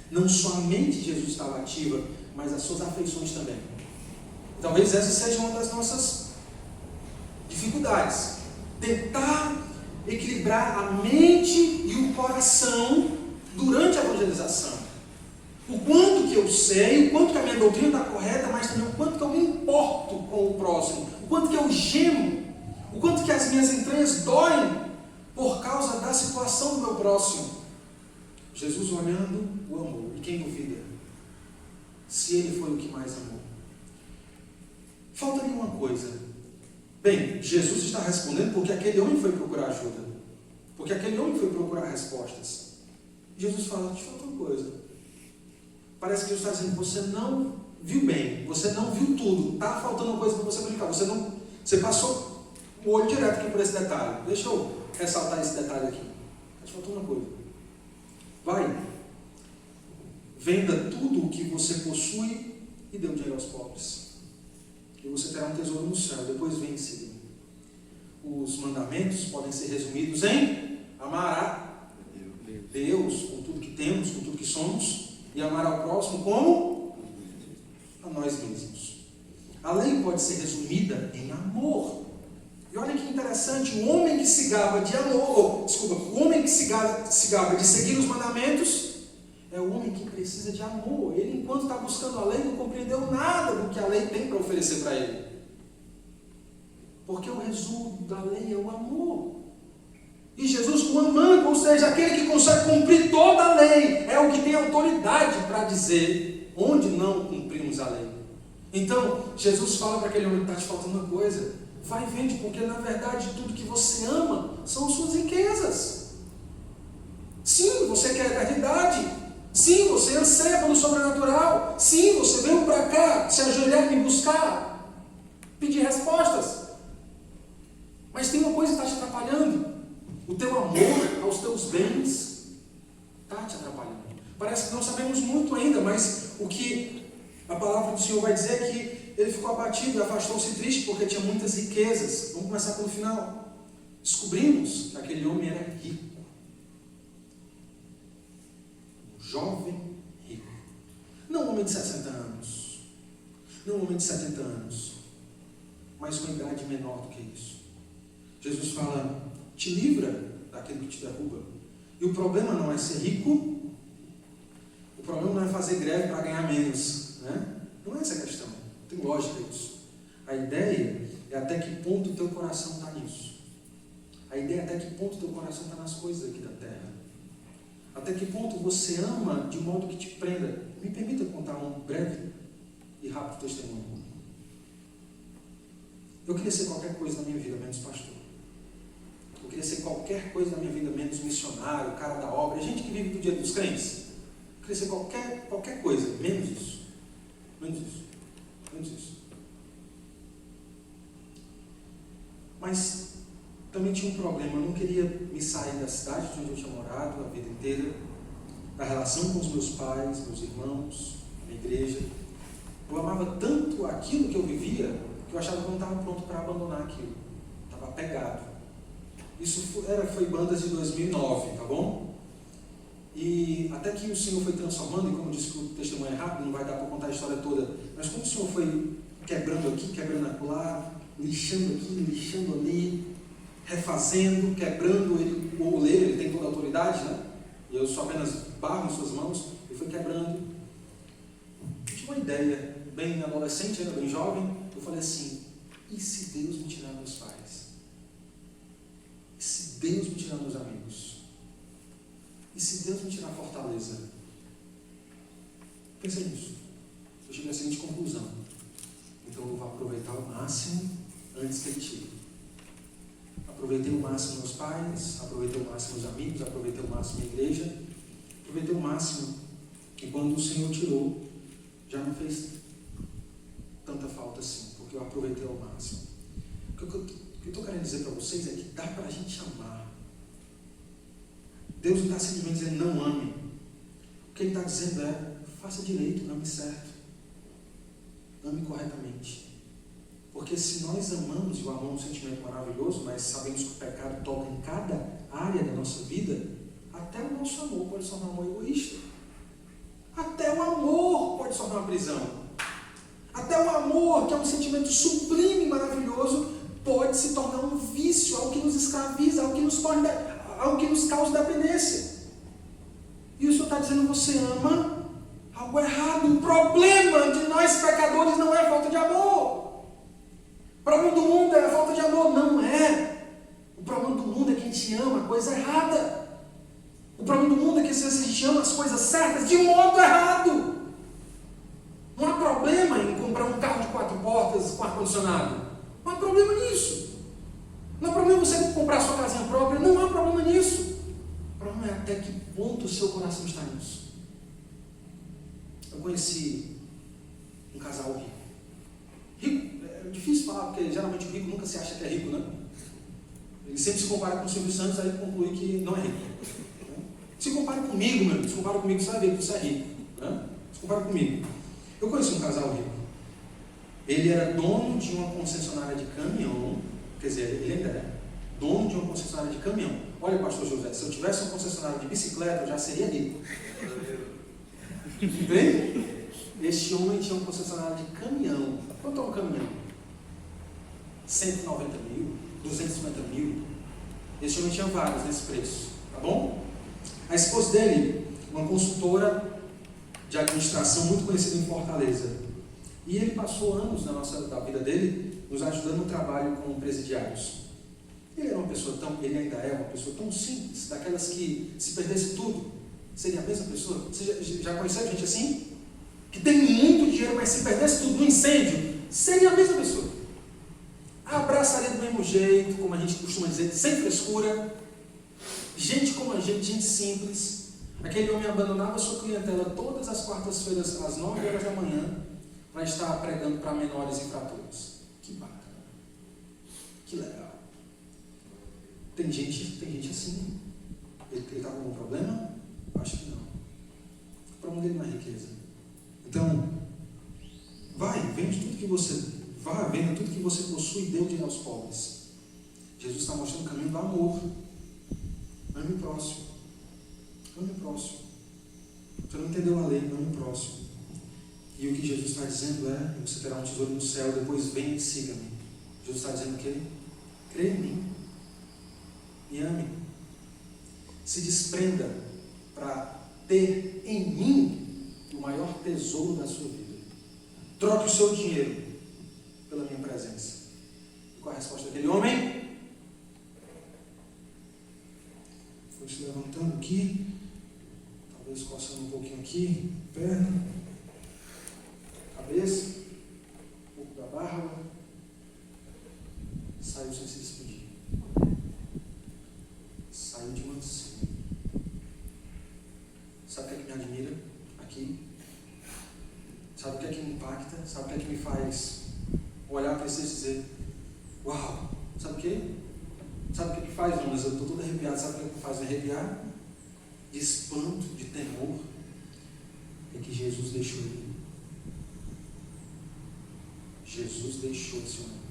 não somente Jesus estava ativa, mas as suas afeições também. Talvez essa seja uma das nossas dificuldades. Tentar equilibrar a mente e o coração durante a evangelização. O quanto que eu sei, o quanto que a minha doutrina está correta, mas também o quanto que eu me importo com o próximo, o quanto que eu gemo, o quanto que as minhas entranhas doem por causa da situação do meu próximo. Jesus olhando, o amou. E quem duvida? Se ele foi o que mais amou. Faltaria uma coisa. Bem, Jesus está respondendo porque aquele homem foi procurar ajuda. Porque aquele homem foi procurar respostas. Jesus fala, te falta uma coisa. Parece que Jesus está dizendo, você não viu bem, você não viu tudo, está faltando uma coisa para você brincar. Você passou o olho direto aqui por esse detalhe. Deixa eu ressaltar esse detalhe aqui. Te faltou uma coisa. Vai, venda tudo o que você possui e dê o dinheiro aos pobres. E você terá um tesouro no céu. Depois vem em seguida. Os mandamentos podem ser resumidos em amar a Deus com tudo que temos, com tudo que somos, e amar ao próximo como a nós mesmos. A lei pode ser resumida em amor. E olha que interessante, o homem que se gaba de amor, o homem que se gaba de seguir os mandamentos, é o homem que precisa de amor. Ele, enquanto está buscando a lei, não compreendeu nada do que a lei tem para oferecer para ele. Porque o resumo da lei é o amor. E Jesus, o amando, ou seja, aquele que consegue cumprir toda a lei, é o que tem autoridade para dizer onde não cumprimos a lei. Então, Jesus fala para aquele homem, está te faltando uma coisa, vai e vende, porque na verdade tudo que você ama são suas riquezas. Sim, você quer a eternidade. Sim, você anseia pelo sobrenatural. Sim, você veio para cá se ajoelhar e me buscar, pedir respostas. Mas tem mesma coisa está te atrapalhando. O teu amor aos teus bens está te atrapalhando. Parece que não sabemos muito ainda, mas o que a palavra do Senhor vai dizer é que ele ficou abatido e afastou-se triste porque tinha muitas riquezas. Vamos começar pelo final. Descobrimos que aquele homem era rico. Um jovem rico. Não um homem de 60 anos. Não um homem de 70 anos. Mas uma idade menor do que isso. Jesus fala, te livra daquilo que te derruba. E o problema não é ser rico. O problema não é fazer greve para ganhar menos. Né? Não é essa a questão. Não tem lógica isso. A ideia é até que ponto o teu coração está nisso. A ideia é até que ponto o teu coração está nas coisas aqui da terra. Até que ponto você ama de modo que te prenda. Me permita contar um breve e rápido testemunho. Eu queria ser qualquer coisa na minha vida, menos pastor. Eu queria ser qualquer coisa na minha vida, menos missionário, cara da obra, gente que vive do dia dos crentes. Eu queria ser qualquer coisa, menos isso. Menos isso. Menos isso. Mas também tinha um problema. Eu não queria me sair da cidade de onde eu tinha morado a vida inteira, da relação com os meus pais, meus irmãos, a minha igreja. Eu amava tanto aquilo que eu vivia, que eu achava que eu não estava pronto para abandonar aquilo. Estava apegado. Isso foi bandas de 2009, tá bom? E até que o Senhor foi transformando, e como eu disse que o testemunho é rápido, não vai dar para contar a história toda, mas como o Senhor foi quebrando aqui, quebrando acolá, lixando aqui, lixando ali, refazendo, quebrando, o oleiro, ele tem toda a autoridade, né? E eu só apenas barro em suas mãos, ele foi quebrando. Eu tinha uma ideia, bem adolescente, ainda bem jovem, eu falei assim, e se Deus me tirar meus pais? E se Deus me tirar meus amigos? E se Deus me tirar a fortaleza? Pensei nisso. Eu cheguei à seguinte conclusão. Então eu vou aproveitar o máximo antes que ele tire. Aproveitei o máximo meus pais, aproveitei o máximo meus amigos, aproveitei o máximo a igreja, aproveitei o máximo. E quando o Senhor tirou, já não fez tanta falta assim, porque eu aproveitei ao máximo. O que eu estou querendo dizer para vocês é que dá para a gente amar. Deus não está simplesmente dizendo não ame. O que Ele está dizendo é faça direito, ame certo. Ame corretamente. Porque se nós amamos, e o amor é um sentimento maravilhoso, mas sabemos que o pecado toca em cada área da nossa vida, até o nosso amor pode se tornar um amor egoísta. Até o amor pode se tornar uma prisão. Até o amor, que é um sentimento sublime e maravilhoso, pode se tornar um vício, algo que nos escraviza, algo que nos causa dependência. E o Senhor está dizendo, você ama algo errado. O problema de nós pecadores não é a falta de amor. O problema do mundo é a falta de amor. Não é. O problema do mundo é que a gente ama a coisa errada. O problema do mundo é que a gente ama as coisas certas de modo errado. Não há problema em comprar um carro de 4 portas com ar-condicionado. Não há problema nisso. Não há problema você comprar sua casinha própria. Não há problema nisso. O problema é até que ponto o seu coração está nisso. Eu conheci um casal rico. Rico, é difícil falar, porque geralmente o rico nunca se acha que é rico, né? Ele sempre se compara com o Silvio Santos, aí conclui que não é rico. Se compara comigo, meu amigo. Se compara comigo, você vai ver que você é rico. Né? Se compara comigo. Eu conheci um casal rico. Ele era dono de uma concessionária de caminhão. Quer dizer, ele ainda é dono de uma concessionária de caminhão. Olha, pastor José, se eu tivesse uma concessionária de bicicleta, eu já seria rico. Bem? Este homem tinha uma concessionária de caminhão. Quanto é um caminhão? 190 mil, 250 mil. Este homem tinha vários nesse preço. Tá bom? A esposa dele, uma consultora de administração muito conhecida em Fortaleza. E ele passou anos da vida dele nos ajudando no trabalho com presidiários. Ele ainda é uma pessoa tão simples, daquelas que se perdesse tudo, seria a mesma pessoa. Você já conheceu gente assim? Que tem muito dinheiro, mas se perdesse tudo no incêndio, seria a mesma pessoa. Abraçaria do mesmo jeito, como a gente costuma dizer, sem frescura. Gente como a gente simples. Aquele homem abandonava sua clientela todas as quartas-feiras às 9 horas da manhã para estar pregando para menores infratores. Que bacana. Que legal. Tem gente assim. Ele está com algum problema? Acho que não. O problema dele não é riqueza. Então, vende tudo que você, venda tudo que você possui e dê o dinheiro aos pobres. Jesus está mostrando o caminho do amor. Ame o próximo. Ame o próximo. Você não entendeu a lei, ame o próximo. E o que Jesus está dizendo é: você terá um tesouro no céu, depois venha e siga-me. Jesus está dizendo o quê? Crê em mim. E ame. Se desprenda para ter em mim o maior tesouro da sua vida. Troque o seu dinheiro pela minha presença. E qual a resposta daquele homem? Foi se levantando aqui, talvez coçando um pouquinho aqui, perna, cabeça, um pouco da barba, saiu sem se despedir. Saiu de mansinho. Sabe o que é que me admira aqui? Sabe o que é que me impacta? Sabe o que é que me faz olhar para vocês e dizer: uau! Sabe o quê? Sabe o que faz, Jonas? Eu estou todo arrepiado. Sabe o que me faz me arrepiar? De espanto, de temor. É que Jesus deixou ele. Jesus deixou esse homem.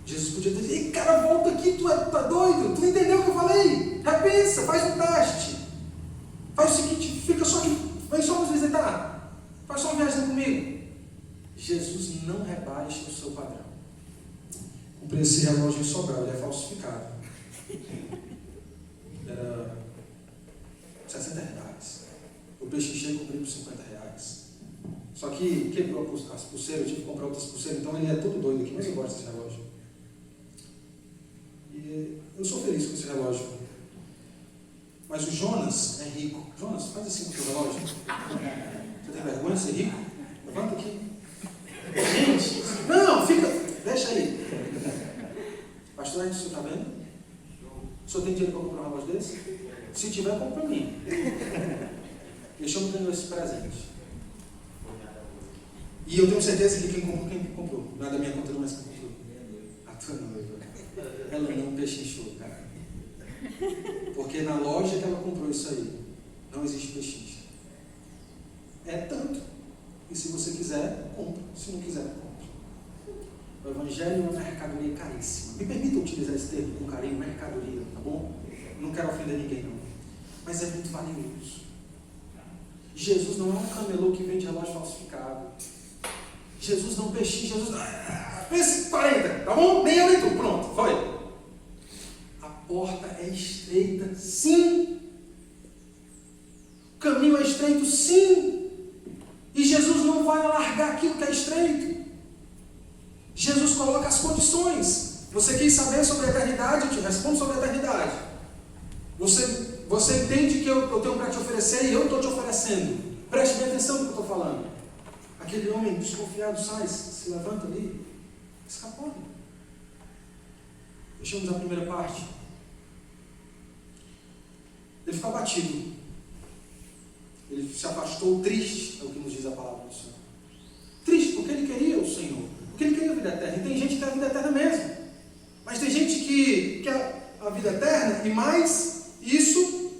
Jesus podia ter dito: ei, cara, volta aqui, tu tá doido? Tu entendeu o que eu falei? Repensa, faz um teste. Faz o seguinte, fica só aqui, vem só nos visitar. Faz só uma viagem comigo. Jesus não rebaixa o seu padrão. Comprei esse relógio em Sobral, ele é falsificado. Era R$60. O peixe eu comprei por R$50. Só que quebrou as pulseiras, eu tive que comprar outras pulseiras, então ele é todo doido aqui, mas eu gosto desse relógio. E eu sou feliz com esse relógio. Mas o Jonas é rico. Jonas, faz assim com o teu relógio. Você tem vergonha de ser rico? Levanta aqui. Gente, não, fica, deixa aí. Pastor, o senhor está vendo? O senhor tem dinheiro para comprar um relógio desse? Se tiver, compra para mim. Deixa eu ganhar esse presente. E eu tenho certeza que quem comprou. Não é da minha conta, não, mas quem comprou. A tua noiva. Ela não pechinchou, cara. Porque na loja que ela comprou isso aí, não existe pechincha. É tanto. E se você quiser, compra. Se não quiser, compra. O evangelho é uma mercadoria caríssima. Me permita utilizar esse termo com carinho, mercadoria, tá bom? Não quero ofender ninguém, não. Mas é muito valioso. Jesus não é um camelô que vende relógio falsificado. Jesus não pechincha, Jesus não... Pense 40, tá bom? Nem eu nem tu, pronto, foi. A porta é estreita, sim. O caminho é estreito, sim. E Jesus não vai alargar aquilo que é estreito. Jesus coloca as condições. Você quis saber sobre a eternidade? Eu te respondo sobre a eternidade. Você entende que eu tenho para te oferecer e eu estou te oferecendo. Preste bem atenção no que eu estou falando. Aquele homem desconfiado sai, se levanta ali, escapou. Deixamos a primeira parte. Ele ficou abatido. Ele se afastou triste, é o que nos diz a palavra do Senhor. Triste porque ele queria o Senhor. Porque ele queria a vida eterna. E tem gente que quer a vida eterna mesmo. Mas tem gente que quer a vida eterna e mais isso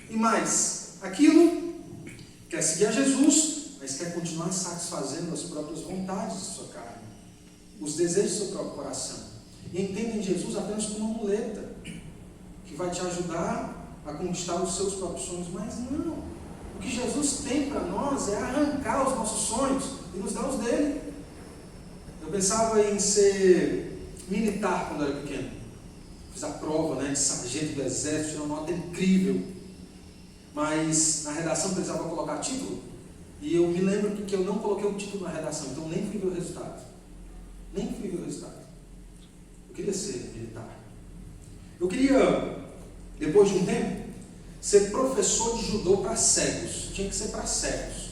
e mais aquilo. Quer seguir a Jesus, mas quer continuar satisfazendo as próprias vontades de sua carne, os desejos do seu próprio coração. E entendem Jesus apenas como uma muleta que vai te ajudar a conquistar os seus próprios sonhos. Mas não. O que Jesus tem para nós é arrancar os nossos sonhos e nos dar os dele. Eu pensava em ser militar quando era pequeno. Fiz a prova, de sargento do exército, tirei uma nota incrível. Mas na redação precisava colocar título. E eu me lembro que eu não coloquei o título na redação, então nem fui ver o resultado. Eu queria ser militar. Eu queria, depois de um tempo, ser professor de judô para cegos. Tinha que ser para cegos.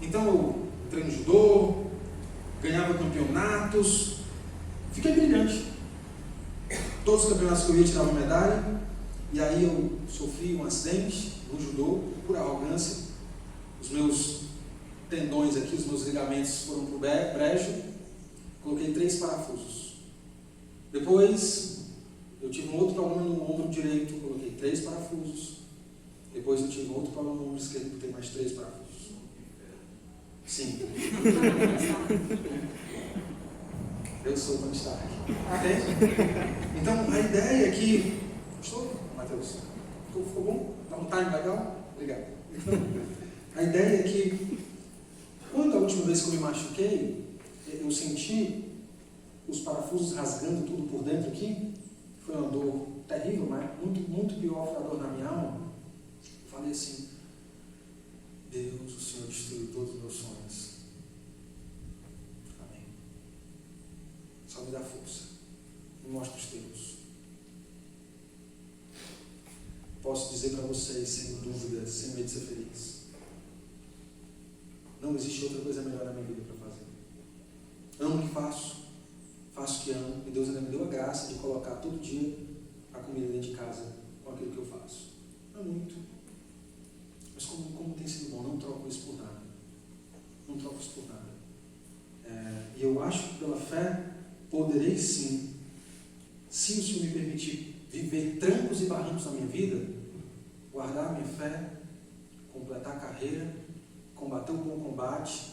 Então eu entrei no judô, ganhava campeonatos, fiquei brilhante. Todos os campeonatos que eu ia tirava medalha. E aí eu sofri um acidente no judô, por arrogância. Os meus tendões aqui, os meus ligamentos foram para o brejo. Coloquei 3 parafusos. Depois Eu tive um outro problema no ombro direito, coloquei 3 parafusos. Depois eu tive outro problema no ombro esquerdo, botei mais 3 parafusos. Sim. Eu sou o Tony Stark. Entende? Então, a ideia é que... Gostou, Matheus? Ficou bom? Dá um time legal? Obrigado. Então, a ideia é que, quando a última vez que eu me machuquei, eu senti os parafusos rasgando tudo por dentro aqui. Foi uma dor terrível, mas muito pior foi a dor na minha alma. Eu falei assim, Deus, o Senhor destruiu todos os meus sonhos. Amém. Só me dá força. Me mostra os teus. Posso dizer para vocês, sem dúvida, sem medo de ser feliz. Não existe outra coisa melhor na minha vida para fazer. Amo o que faço. Faço o que amo. E Deus ainda me deu a graça de colocar todo dia a comida dentro de casa com aquilo que eu faço. Não é muito. Mas como tem sido bom, não troco isso por nada. Não troco isso por nada. E eu acho que pela fé poderei sim, se o Senhor me permitir viver trancos e barrancos na minha vida, guardar a minha fé, completar a carreira, combater o bom combate,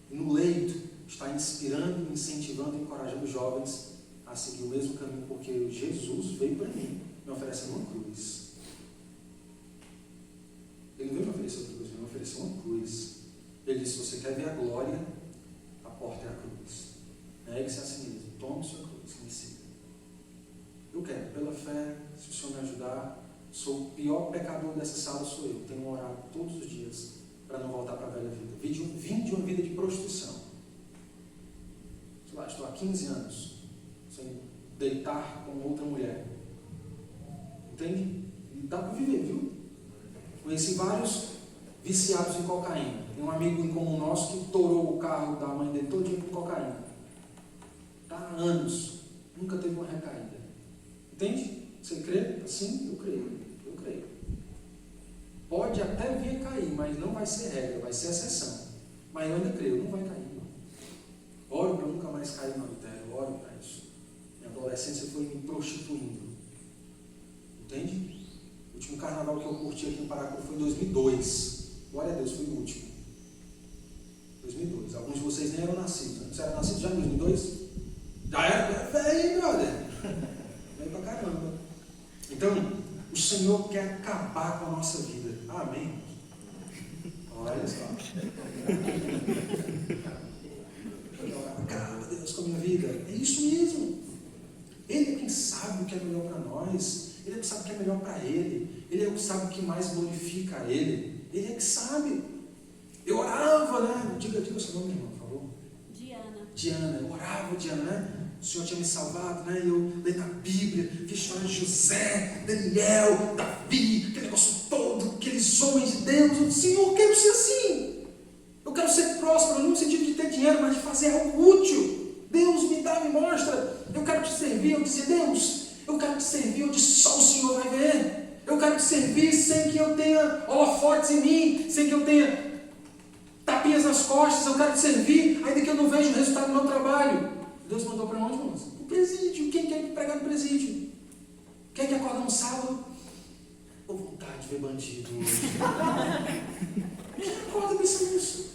e no leito estar inspirando, incentivando e encorajando os jovens a seguir o mesmo caminho, porque Jesus veio para mim, me oferecendo uma cruz. Ele não veio me oferecer outra coisa, ele me ofereceu uma cruz. Ele disse, se você quer ver a glória, a porta é a cruz. Negue-se a si mesmo, tome sua cruz, me siga. Eu quero, pela fé, se o Senhor me ajudar, sou o pior pecador dessa sala, sou eu. Tenho orado todos os dias para não voltar para a velha vida. Vim de uma vida de prostituição. Sei lá, estou há 15 anos sem deitar com outra mulher. Entende? E dá para viver, viu? Conheci vários viciados em cocaína. Tem um amigo em comum nosso que torou o carro da mãe dele todinho com cocaína. Está há anos. Nunca teve uma recaída. Entende? Você crê? Assim? Eu creio. Eu creio. Pode até vir a cair, mas não vai ser regra, vai ser exceção. Mas eu ainda creio, não vai cair. Não. Oro para nunca mais cair no adultério. Oro para isso. Minha adolescência foi me prostituindo. Entende? O último carnaval que eu curti aqui em Paracuru foi em 2002. Glória a Deus, foi o último. 2002. Alguns de vocês nem eram nascidos. Né? Você era nascido já em 2002? Já era? Velho, brother. Velho pra caramba. Então, o Senhor quer acabar com a nossa vida. Amém? Olha só. Acaba, Deus, com a minha vida. É isso mesmo. Ele é quem sabe o que é melhor para nós. Ele é que sabe o que é melhor para Ele. Ele é o que sabe o que mais glorifica a Ele. Ele é que sabe. Eu orava, né? Diga o seu nome, irmão, por favor. Diana. Eu orava, Diana, né? O Senhor tinha me salvado, né? Eu leio na Bíblia, vi história de José, Daniel, Davi, aquele negócio todo, aqueles homens de Deus. Eu disse, Senhor, eu quero ser assim. Eu quero ser próspero, não no sentido de ter dinheiro, mas de fazer algo útil. Deus me dá, me mostra. Eu quero te servir. Eu disse, Deus, eu quero te servir. Eu disse, só o Senhor vai ver. Eu quero te servir sem que eu tenha holofotes em mim, sem que eu tenha tapinhas nas costas. Eu quero te servir, ainda que eu não veja o resultado do meu trabalho. Deus mandou para onde, irmãos? O presídio. Quem quer pregar no presídio? Quem quer acordar no sábado? Tô com vontade de ver bandido hoje. Quem acorda pensando nisso?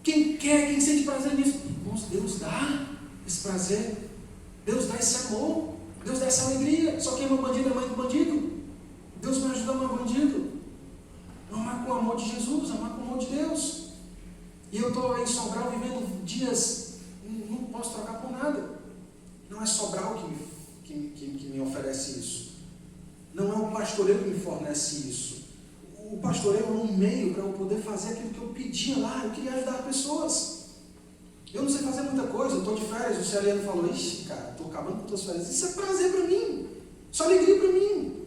Quem sente prazer nisso? Irmãos, Deus dá esse prazer. Deus dá esse amor. Deus dá essa alegria. Só quem ama bandido é mãe do bandido. Deus me ajuda a amar bandido. Amar com o amor de Jesus, amar com o amor de Deus. E eu estou em Sobral vivendo dias, não posso trocar por nada. Não é Sobral que me oferece isso. Não é o pastoreio que me fornece isso. O pastoreio é um meio para eu poder fazer aquilo que eu pedia lá. Eu queria ajudar pessoas. Eu não sei fazer muita coisa, eu estou de férias. O Celiano falou, ixi, cara, estou acabando com tuas férias. Isso é prazer para mim. Isso é alegria para mim.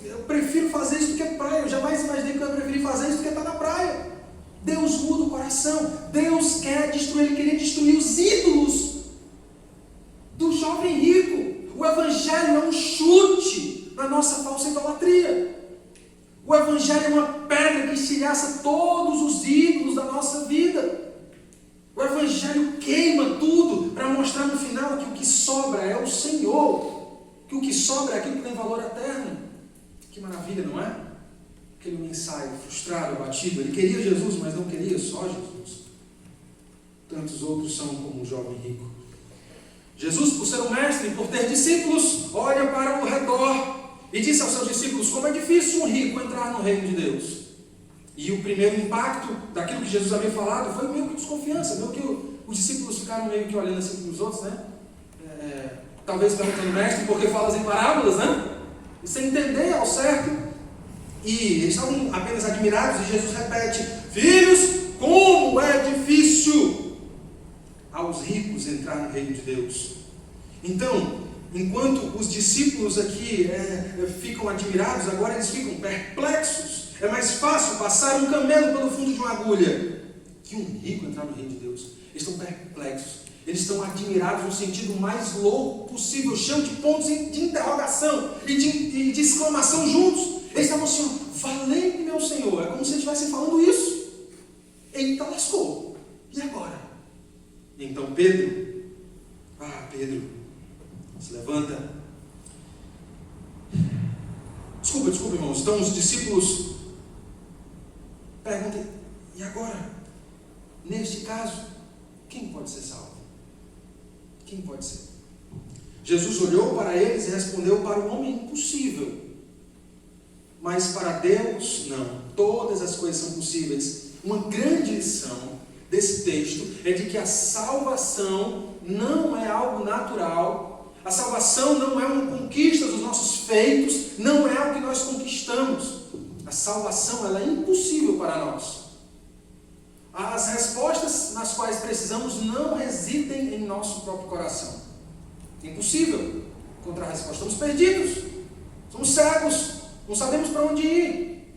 Eu prefiro fazer isso do que praia. Eu jamais imaginei que eu ia preferir fazer isso do que estar na praia. Deus muda o coração. Deus quer destruir, Ele queria destruir os ídolos do jovem rico. O Evangelho é um chute na nossa falsa idolatria. O Evangelho é uma pedra que estilhaça todos os ídolos da nossa vida. O Evangelho queima tudo para mostrar no final que o que sobra é o Senhor, que o que sobra é aquilo que tem valor eterno. Que maravilha, não é? Aquele homem sai frustrado, abatido. Ele queria Jesus, mas não queria só Jesus. Tantos outros são como o jovem rico. Jesus, por ser um mestre e por ter discípulos, olha para o redor e disse aos seus discípulos como é difícil um rico entrar no reino de Deus. E o primeiro impacto daquilo que Jesus havia falado foi meio que desconfiança, meio que os discípulos ficaram meio que olhando assim para os outros, né? Talvez perguntando, mestre, por que falas em parábolas, né? E sem entender ao certo. E eles estavam apenas admirados e Jesus repete, filhos, como é difícil aos ricos entrar no reino de Deus. Então, enquanto os discípulos aqui ficam admirados, agora eles ficam perplexos. É mais fácil passar um camelo pelo fundo de uma agulha que um rico entrar no reino de Deus. Eles estão perplexos. Eles estão admirados no sentido mais louco possível, cheio de pontos de interrogação e de exclamação juntos. Eles estavam assim, valente meu Senhor. É como se eles estivessem falando isso. Eita, lascou. E agora? Então Pedro, se levanta. Desculpa, irmãos. Então os discípulos perguntam, e agora? Neste caso, quem pode ser salvo? Quem pode ser? Jesus olhou para eles e respondeu, para o homem impossível. Mas para Deus, não. Todas as coisas são possíveis. Uma grande lição desse texto é de que a salvação não é algo natural. A salvação não é uma conquista dos nossos feitos, não é algo que nós conquistamos. A salvação ela é impossível para nós. As respostas nas quais precisamos não residem em nosso próprio coração. Impossível encontrar a resposta. Estamos perdidos. Somos cegos. Não sabemos para onde ir.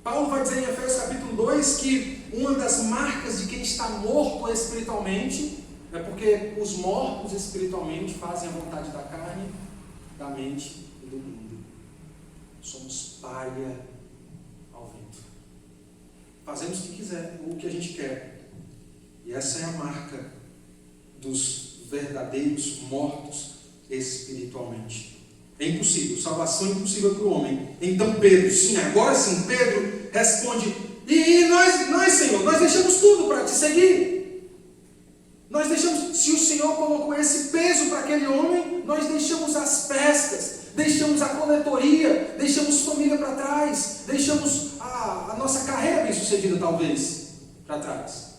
Paulo vai dizer em Efésios capítulo 2 que uma das marcas de quem está morto espiritualmente é porque os mortos espiritualmente fazem a vontade da carne, da mente e do mundo. Somos palha ao vento. Fazemos o que quiser, o que a gente quer. E essa é a marca dos verdadeiros mortos espiritualmente. É impossível, salvação é impossível para o homem. Então Pedro, agora sim, Pedro responde, e nós Senhor, nós deixamos tudo para te seguir. Nós deixamos, se o Senhor colocou esse peso para aquele homem, nós deixamos as pescas, deixamos a coletoria, deixamos família para trás, deixamos a nossa carreira bem sucedida talvez para trás.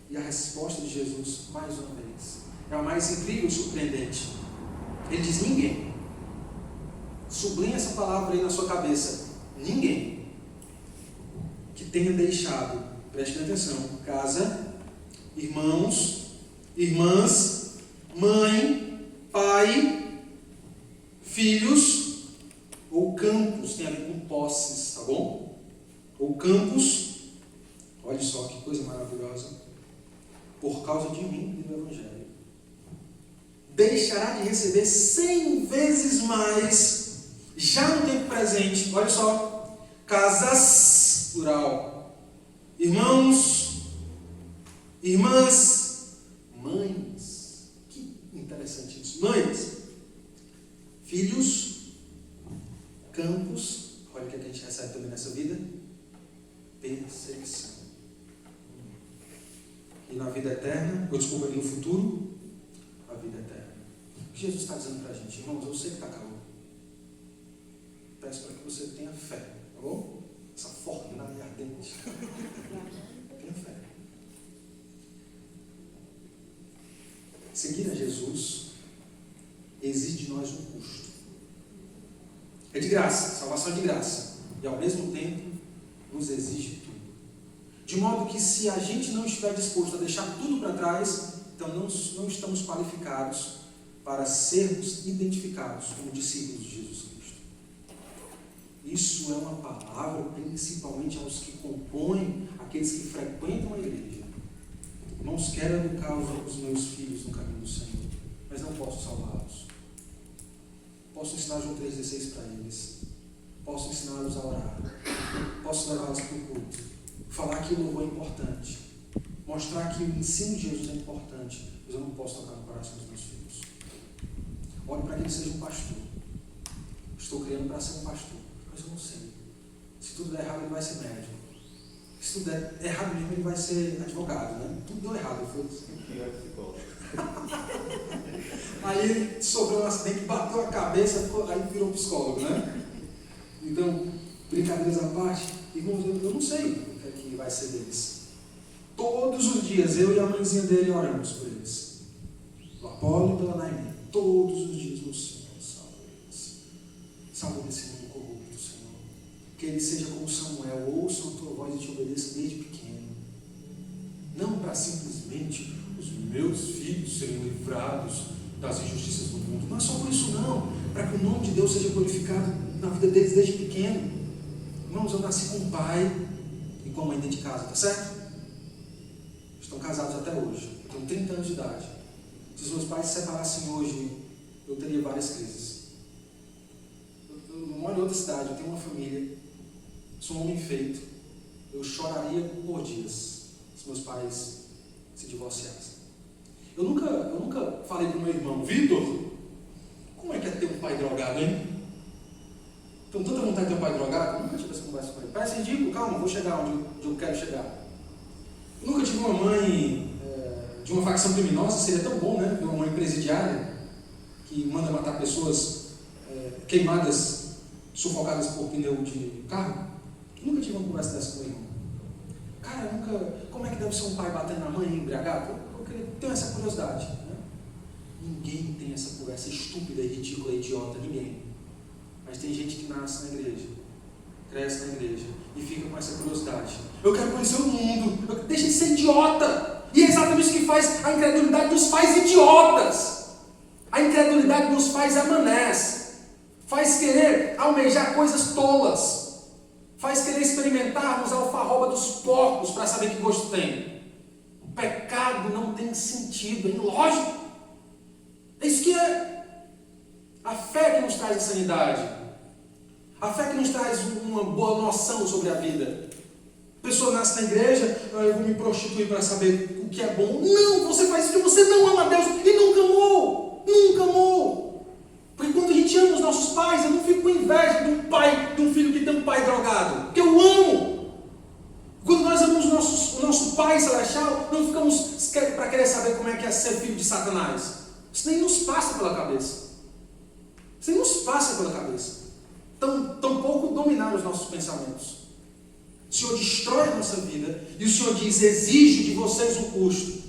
E a resposta de Jesus, mais uma vez, é a mais incrível e surpreendente. Ele diz, ninguém. Sublinha essa palavra aí na sua cabeça. Ninguém que tenha deixado, preste atenção, casa, irmãos, irmãs, mãe, pai, filhos ou campos, tem a ver com posses, tá bom? Ou campos, olha só que coisa maravilhosa, por causa de mim e do Evangelho, deixará de receber 100 vezes mais, já no tempo presente, olha só, casas, plural, irmãos, irmãs, mães, que interessante isso, mães, filhos, campos, olha o que a gente recebe também nessa vida, perseguição. E na vida eterna, no futuro, a vida eterna. O que Jesus está dizendo para a gente, irmãos, eu sei que está calor. Peço para que você tenha fé, tá bom? Essa fornalha ardente. Tenha fé. Seguir a Jesus exige de nós um custo. É de graça, salvação é de graça. E ao mesmo tempo, nos exige tudo. De modo que se a gente não estiver disposto a deixar tudo para trás, então não estamos qualificados para sermos identificados como discípulos de Jesus Cristo. Isso é uma palavra principalmente aos que compõem, aqueles que frequentam a igreja. Irmãos, quero educar os meus filhos no caminho do Senhor, mas não posso salvá-los. Posso ensinar João 3,16 para eles. Posso ensiná-los a orar. Posso levá-los para o culto. Falar que o louvor é importante. mostrar que o ensino de Jesus é importante, mas eu não posso tocar no coração dos meus filhos. Olhe para que ele seja um pastor. Estou criando para ser um pastor, mas eu não sei. Se tudo der errado, ele vai ser médico. Se tudo der errado mesmo, ele vai ser advogado, né? Tudo deu errado. Que é psicólogo. Aí ele sofreu um acidente, bateu a cabeça, aí virou psicólogo, né? Então, brincadeiras à parte, irmãos, eu não sei o que é que vai ser deles. Todos os dias, eu e a mãezinha dele oramos por eles. O Apolo e pela Naime. Todos os dias, meu Senhor, salva eles. Salva desse mundo corrupto, Senhor. Que ele seja como Samuel, ouçam a tua voz e te obedeçam desde pequeno. Não para simplesmente os meus filhos serem livrados das injustiças do mundo. Não é só por isso não. Para que o nome de Deus seja glorificado na vida deles desde pequeno. Irmãos, eu nasci com um pai e com a mãe dentro de casa, tá certo? Estão casados até hoje. Eu tenho 30 anos de idade. Se os meus pais se separassem hoje, eu teria várias crises. Eu moro em outra cidade, eu tenho uma família, sou um homem feito. Eu choraria por dias se meus pais se divorciassem. Eu nunca falei para o meu irmão, Vitor, como é que é ter um pai drogado, hein? Tenho tanta vontade de ter um pai drogado, eu nunca tive essa conversa com ele. Parece ridículo, calma, vou chegar onde eu quero chegar. Eu nunca tive uma mãe de uma facção criminosa, seria tão bom, né? Uma mãe presidiária que manda matar pessoas queimadas, sufocadas por pneu de carro. Eu nunca tive uma conversa dessa com o meu irmão. Cara, como é que deve ser um pai batendo na mãe embriagado? Eu tenho essa curiosidade. Né? Ninguém tem essa conversa estúpida, ridícula, idiota, ninguém. Mas tem gente que nasce na igreja, cresce na igreja e fica com essa curiosidade. Eu quero conhecer o mundo, deixa de ser idiota. E é exatamente isso que faz a incredulidade dos pais idiotas. A incredulidade dos pais amanece, faz querer almejar coisas tolas, faz querer experimentarmos a alfarroba dos porcos para saber que gosto tem. O pecado não tem sentido, é ilógico. É isso que é. A fé que nos traz a sanidade, a fé que nos traz uma boa noção sobre a vida. A pessoa nasce na igreja, eu vou me prostituir para saber o que é bom. Não, você faz isso porque você não ama Deus e nunca amou. Nunca amou. Porque quando a gente ama os nossos pais, eu não fico com inveja de um filho que tem um pai drogado. Porque eu amo. Quando nós amamos o nosso Pai Celestial, não ficamos para querer saber como é que é ser filho de Satanás. Isso nem nos passa pela cabeça. Isso nem nos passa pela cabeça. Tão pouco dominar os nossos pensamentos. O Senhor destrói a nossa vida e o Senhor diz, exige de vocês um custo.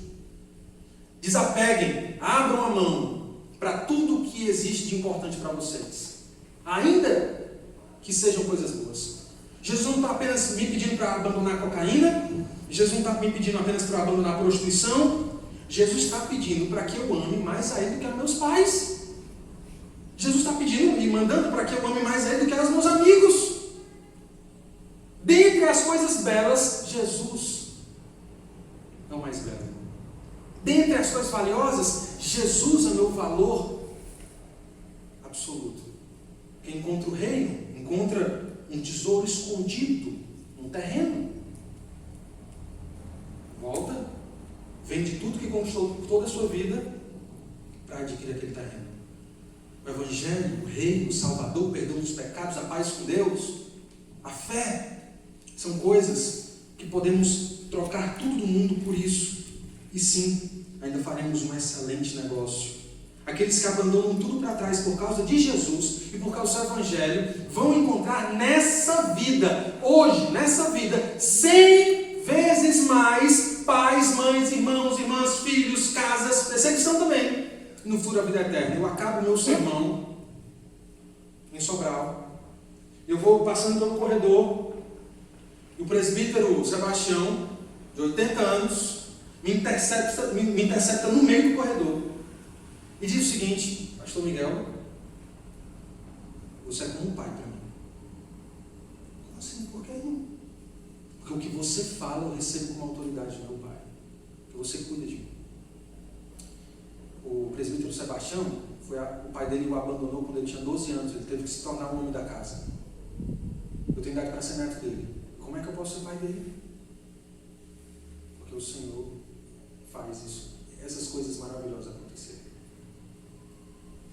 Desapeguem, abram a mão para tudo que existe de importante para vocês. Ainda que sejam coisas boas. Jesus não está apenas me pedindo para abandonar a cocaína. Jesus não está me pedindo apenas para abandonar a prostituição. Jesus está pedindo para que eu ame mais a Ele do que a meus pais. Jesus está pedindo e mandando para que eu ame mais a Ele do que aos meus amigos. Dentre as coisas belas, Jesus é o mais belo. Dentre as coisas valiosas, Jesus é o meu valor absoluto. Quem encontra o reino, encontra um tesouro escondido, um terreno. Volta, vende tudo que conquistou por toda a sua vida para adquirir aquele terreno. O Evangelho, o reino, o Salvador, o perdão dos pecados, a paz com Deus, a fé, são coisas que podemos trocar tudo do mundo por isso. E sim, ainda faremos um excelente negócio. Aqueles que abandonam tudo para trás por causa de Jesus e por causa do seu Evangelho, vão encontrar nessa vida, hoje, nessa vida, 100 vezes mais pais, mães, irmãos, irmãs, filhos, casas, perseguição também, no futuro da vida eterna. Eu acabo o meu sermão em Sobral, eu vou passando pelo corredor, e o presbítero Sebastião, de 80 anos, me intercepta no meio do corredor e diz o seguinte: Pastor Miguel, você é como um pai para mim. Como assim? Por que não? Porque o que você fala eu recebo como autoridade do meu pai, que você cuida de mim. O presbítero Sebastião, o pai dele o abandonou quando ele tinha 12 anos, ele teve que se tornar o homem da casa. Eu tenho idade para ser neto dele. Como é que eu posso ser pai dele? Porque porque o Senhor faz isso, essas coisas maravilhosas acontecerem.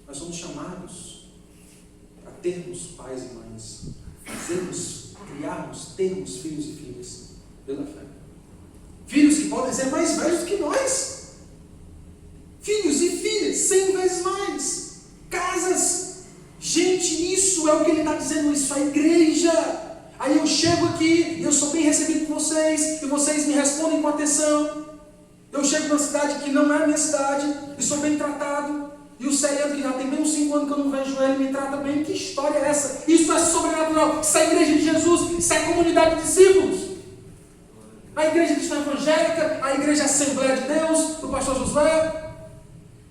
Nós somos chamados a termos pais e mães, termos filhos e filhas pela fé. Filhos que podem ser mais velhos do que nós. Filhos e filhas 100 vezes mais. Casas. Gente, isso é o que ele está dizendo, isso é a igreja. Aí eu chego aqui e eu sou bem recebido por vocês, e vocês me respondem com atenção. Eu chego numa cidade que não é a minha cidade, e sou bem tratado. E o Celiano, que já tem bem uns 5 anos que eu não vejo ele, me trata bem. Que história é essa? Isso é sobrenatural. Isso é a igreja de Jesus. Isso é a comunidade de discípulos. A igreja cristã evangélica, a igreja Assembleia de Deus, do pastor Josué,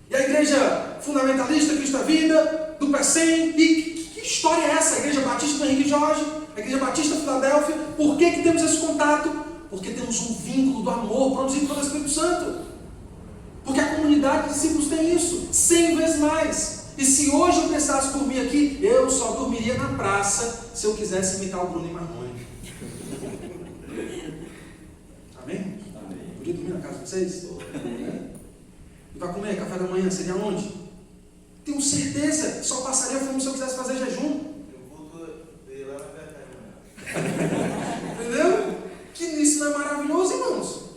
e a igreja fundamentalista, Cristo a Vida, do PECEM. E que história é essa? A igreja batista do Henrique Jorge, a igreja batista Filadélfia. Por que temos esse contato? Porque temos um vínculo do amor produzido pelo Espírito Santo. Porque a comunidade de discípulos tem isso, 100 vezes mais. E se hoje eu precisasse dormir aqui, eu só dormiria na praça se eu quisesse imitar o Bruno e Marrone. Amém? Amém. Podia dormir na casa de vocês? E para comer café da manhã seria onde? Tenho certeza, só passaria fome se eu quisesse fazer jejum. Eu vou ir lá na verdade. Entendeu? Que isso não é maravilhoso, irmãos?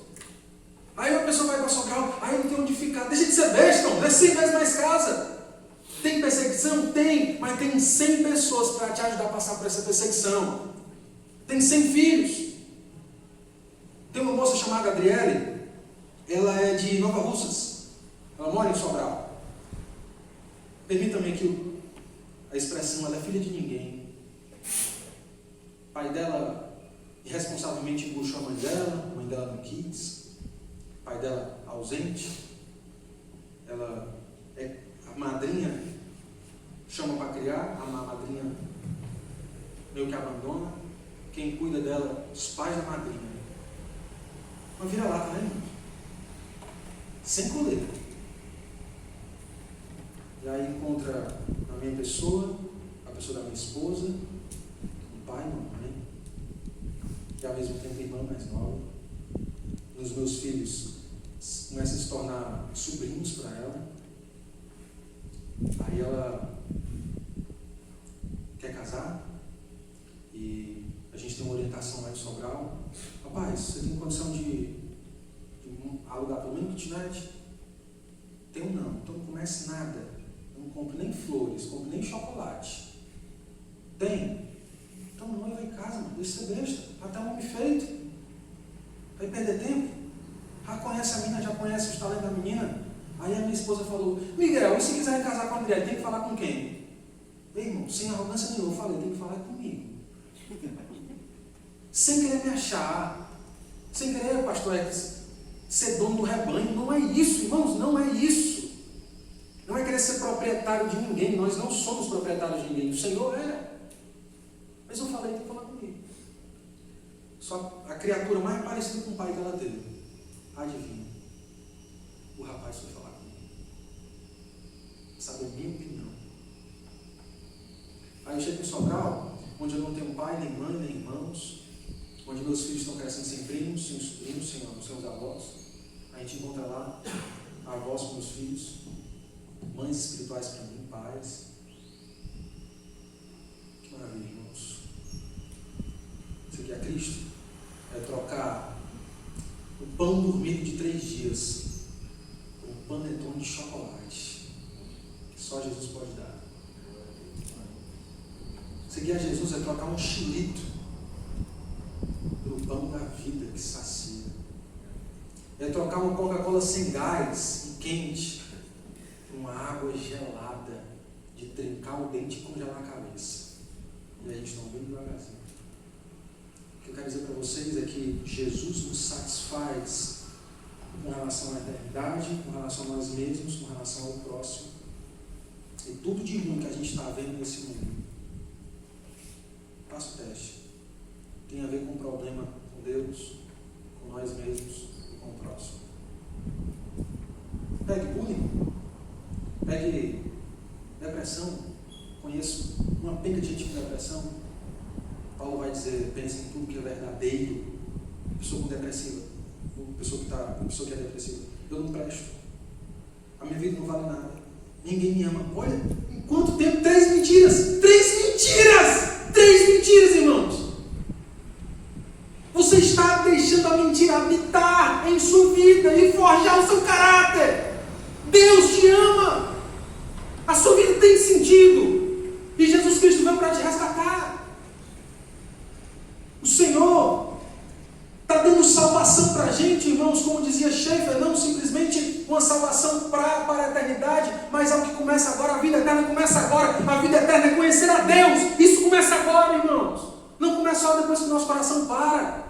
Aí a pessoa vai para Sobral, aí não tem onde ficar. Deixa de ser besta, não. Dê 100 vezes mais casa. Tem perseguição? Tem, mas tem 100 pessoas para te ajudar a passar por essa perseguição. Tem 100 filhos. Tem uma moça chamada Adriele, ela é de Nova Russas, ela mora em Sobral. Permita-me aqui a expressão, ela é filha de ninguém. O pai dela irresponsavelmente embuchou a mãe dela não quis. O pai dela ausente, ela é a madrinha, chama para criar, a madrinha meio que abandona, quem cuida dela, os pais da madrinha. Uma vira-lata, né, irmão? Sem coleira. E aí encontra a minha pessoa, a pessoa da minha esposa, um pai, uma mãe, e ao mesmo tempo irmã mais nova. Os meus filhos começam a se tornar sobrinhos para ela. Aí ela quer casar e a gente tem uma orientação lá em Sobral. Rapaz, você tem condição de alugar pelo menos kitnet? Tenho não, então não comece nada. Não compre nem flores, compre nem chocolate. Tem? Então não vai em casa, mano. Deixa de ser besta. Até um homem feito. Vai perder tempo? Já conhece a menina, já conhece os talentos da menina. Aí a minha esposa falou, Miguel, e se quiserem casar com a André, tem que falar com quem? Ei, irmão, sem arrogância nenhuma, eu falei, tem que falar comigo. Sem querer me achar, sem querer, pastor, ser dono do rebanho. Não é isso, irmãos, não é isso. Não é querer ser proprietário de ninguém, nós não somos proprietários de ninguém, o Senhor é. Mas eu falei, tem que falar comigo. Só a criatura mais parecida com o pai que ela teve, adivinha? O rapaz foi falar comigo. Sabe a minha opinião? Aí eu chego em Sobral, onde eu não tenho pai, nem mãe, nem irmãos, onde meus filhos estão crescendo sem primos, sem sobrinhos, sem seus avós. A gente encontra lá avós para meus filhos, mães espirituais para mim, pais. Que maravilha, irmãos. Isso aqui é Cristo. É trocar o pão dormido de 3 dias por um panetone de chocolate que só Jesus pode dar. Seguir a Jesus é trocar um chilito pelo pão da vida que sacia. É trocar uma Coca-Cola sem gás e quente por uma água gelada de trincar o dente e congelar a cabeça. E a gente não bem devagarzinho. O que eu quero dizer para vocês é que Jesus nos satisfaz com relação à eternidade, com relação a nós mesmos, com relação ao próximo. E tudo de ruim que a gente está vendo nesse mundo, faça o teste. Tem a ver com o problema com Deus, com nós mesmos e com o próximo. Pegue bullying, pegue depressão. Conheço uma penca de gente com depressão. Paulo vai dizer, pense em tudo que é verdadeiro. Pessoa com depressiva, a pessoa que é depressiva. Eu não presto. A minha vida não vale nada. Ninguém me ama. Olha, em quanto tempo? 3 mentiras! 3 mentiras! 3 mentiras, irmãos! Você está deixando a mentira habitar em sua vida e forjar o seu caráter. Deus te ama. A sua vida tem sentido. E Jesus Cristo veio para te resgatar. O Senhor está dando salvação para a gente, irmãos, como dizia Schaeffer, não simplesmente uma salvação para a eternidade, mas algo que começa agora. A vida eterna começa agora. A vida eterna é conhecer a Deus. Isso começa agora, irmãos. Não começa só depois que o nosso coração para.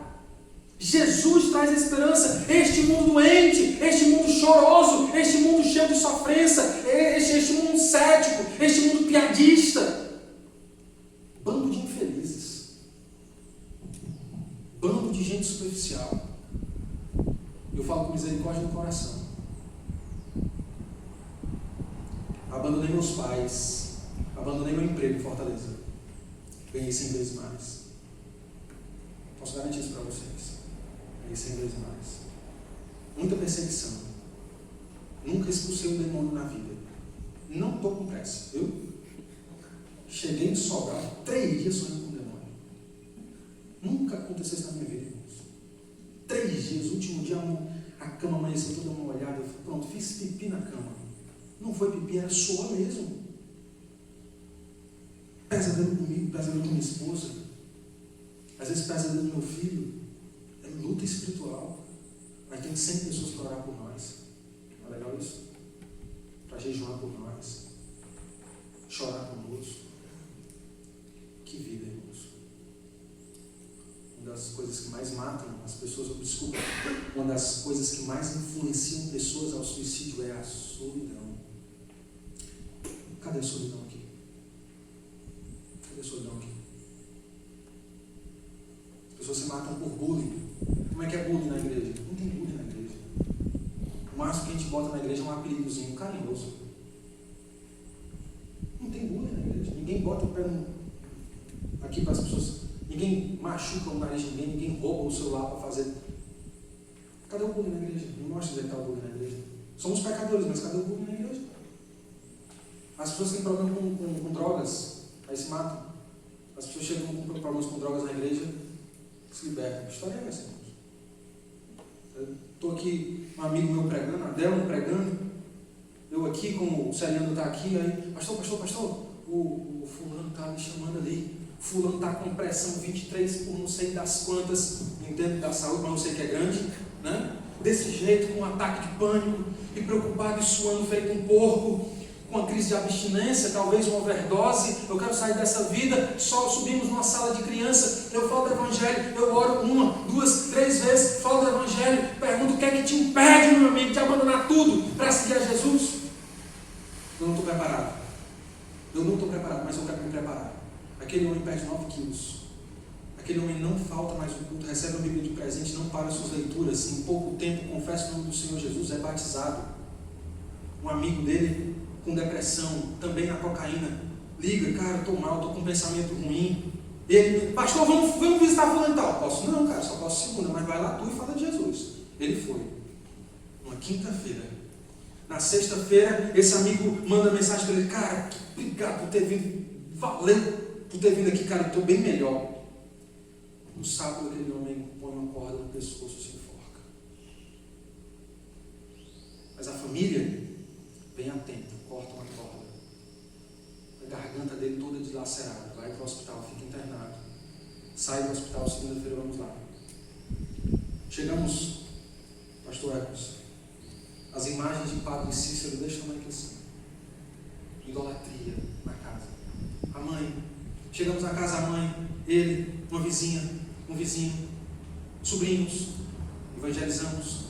Jesus traz a esperança. Este mundo doente, este mundo choroso, este mundo cheio de sofrência, este mundo cético, este mundo piadista, bando de infelizes, bando de gente superficial. Eu falo com misericórdia no coração. Abandonei meus pais, abandonei meu emprego em Fortaleza, ganhei 100 vezes mais. Posso garantir isso para vocês. Ganhei 100 vezes mais. Muita perseguição. Nunca expulsei um demônio na vida. Não estou com pressa. Eu cheguei em Sobral, 3 dias sonhando com um demônio. Nunca aconteceu isso na minha vida, irmãos. 3 dias, último dia, a cama amanheceu toda molhada. Eu falei, pronto, fiz pipi na cama. Não foi pipi, era suor mesmo. Pesadelo comigo, pesadelo com minha esposa. Às vezes pesadelo do meu filho. É luta espiritual. Mas tem 100 pessoas para orar por nós. Não é legal isso? Para jejuar por nós. Chorar conosco. Que vida, irmãos. Uma das coisas que mais matam as pessoas, desculpa, uma das coisas que mais influenciam pessoas ao suicídio é a solidão. Cadê a solidão aqui? Cadê a solidão aqui? As pessoas se matam por bullying. Como é que é bullying na igreja? Não tem bullying na igreja. O máximo que a gente bota na igreja é um apelidozinho carinhoso. Não tem bullying na igreja. Ninguém bota o pé aqui para as pessoas. Ninguém machuca o nariz de ninguém. Ninguém rouba o celular para fazer. Cadê o bullying na igreja? Não mostra onde está o bullying na igreja. Somos pecadores, mas cadê o bullying na igreja? As pessoas têm problema com drogas, aí se matam. As pessoas chegam com problemas com drogas na igreja, se libertam. Que história é essa, irmãos? Estou aqui, um amigo meu pregando, Adelmo pregando, eu aqui, como o Celiano está aqui, aí, pastor, o fulano está me chamando ali, fulano está com pressão 23 por não sei das quantas, entendo da saúde, mas não sei que é grande, né? Desse jeito, com um ataque de pânico, e preocupado e suando feito um porco, com uma crise de abstinência, talvez uma overdose. Eu quero sair dessa vida. Só subimos numa sala de criança, eu falo do Evangelho, eu oro 1, 2, 3 vezes, falo do Evangelho, pergunto o que é que te impede, meu amigo, de abandonar tudo para seguir a Jesus. Eu não estou preparado. Mas eu quero me preparar. Aquele homem perde 9 quilos. Aquele homem não falta mais o culto, recebe a Bíblia de presente, não para suas leituras, em pouco tempo confessa o nome do Senhor Jesus, é batizado. Um amigo dele com depressão, também na cocaína, liga, cara, estou mal, estou com um pensamento ruim. Ele, pastor, vamos visitar fulano e tal. Posso? Não, cara, só posso segunda, mas vai lá tu e fala de Jesus. Ele foi. Uma quinta-feira. Na sexta-feira, esse amigo manda mensagem para ele, cara, obrigado por ter vindo, valeu por ter vindo aqui, cara, estou bem melhor. No sábado, aquele homem põe uma corda no pescoço e se enforca. Mas a família vem a tempo, corta uma corda. A garganta dele toda deslacerada. Vai para o hospital, fica internado. Sai do hospital, segunda-feira vamos lá. Chegamos, pastor Ecos, as imagens de Padre Cícero deixam aqui assim. Idolatria na casa. A mãe. Chegamos na casa, a mãe, ele, uma vizinha, um vizinho, sobrinhos, evangelizamos.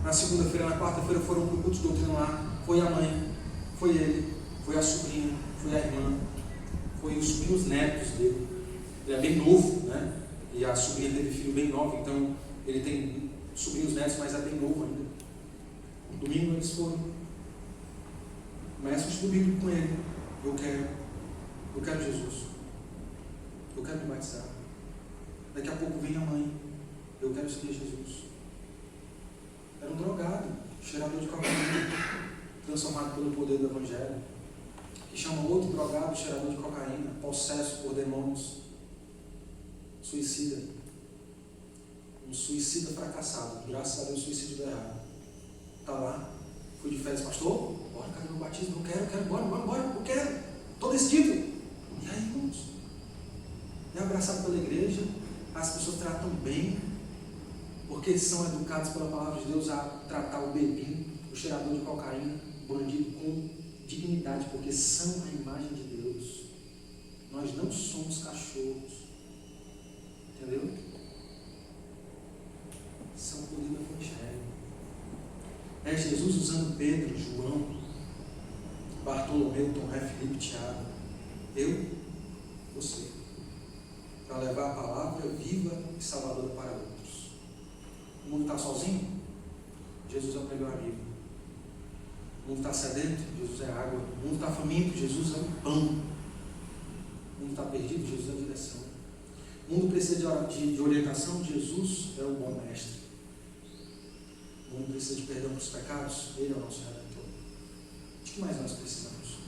Na segunda-feira, na quarta-feira foram para o culto de doutrina lá. Foi a mãe, foi ele, foi a sobrinha, foi a irmã, foi os sobrinhos netos dele. Ele é bem novo, né? E a sobrinha teve filho bem novo, então ele tem sobrinhos netos, mas é bem novo ainda. No domingo eles foram. Começa o estudo bíblico com ele. Eu quero Jesus. Eu quero me batizar. Daqui a pouco vem a mãe. Eu quero seguir Jesus. Era um drogado, cheirador de cocaína, transformado pelo poder do Evangelho. Que chama outro drogado, cheirador de cocaína, possesso por demônios, suicida. Um suicida fracassado. Graças a Deus o suicídio deu errado. Está lá, fui de férias, pastor, bora, cadê meu batismo? Eu quero, bora, eu quero. Estou decidido. E aí, irmãos? É abraçado pela igreja, as pessoas tratam bem, porque são educados pela palavra de Deus a tratar o bebinho, o cheirador de cocaína, o bandido com dignidade, porque são a imagem de Deus. Nós não somos cachorros. Entendeu? São o poder do Evangelho. É Jesus usando Pedro, João, Bartolomeu, Tomé, Filipe, Tiago. Eu, você. Para levar a palavra viva e salvadora para outros. O mundo está sozinho? Jesus é o melhor amigo. O mundo está sedento? Jesus é água. O mundo está faminto? Jesus é o pão. O mundo está perdido? Jesus é a direção. O mundo precisa de orientação? Jesus é o bom mestre. O mundo precisa de perdão para os pecados? Ele é o nosso Redentor. De que mais nós precisamos?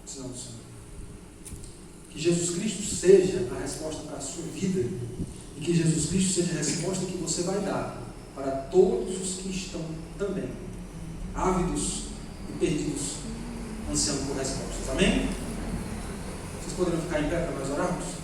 Senão do Senhor. Que Jesus Cristo seja a resposta para a sua vida e que Jesus Cristo seja a resposta que você vai dar para todos os que estão também ávidos e perdidos, ansiando por respostas. Amém? Vocês poderiam ficar em pé para nós orarmos?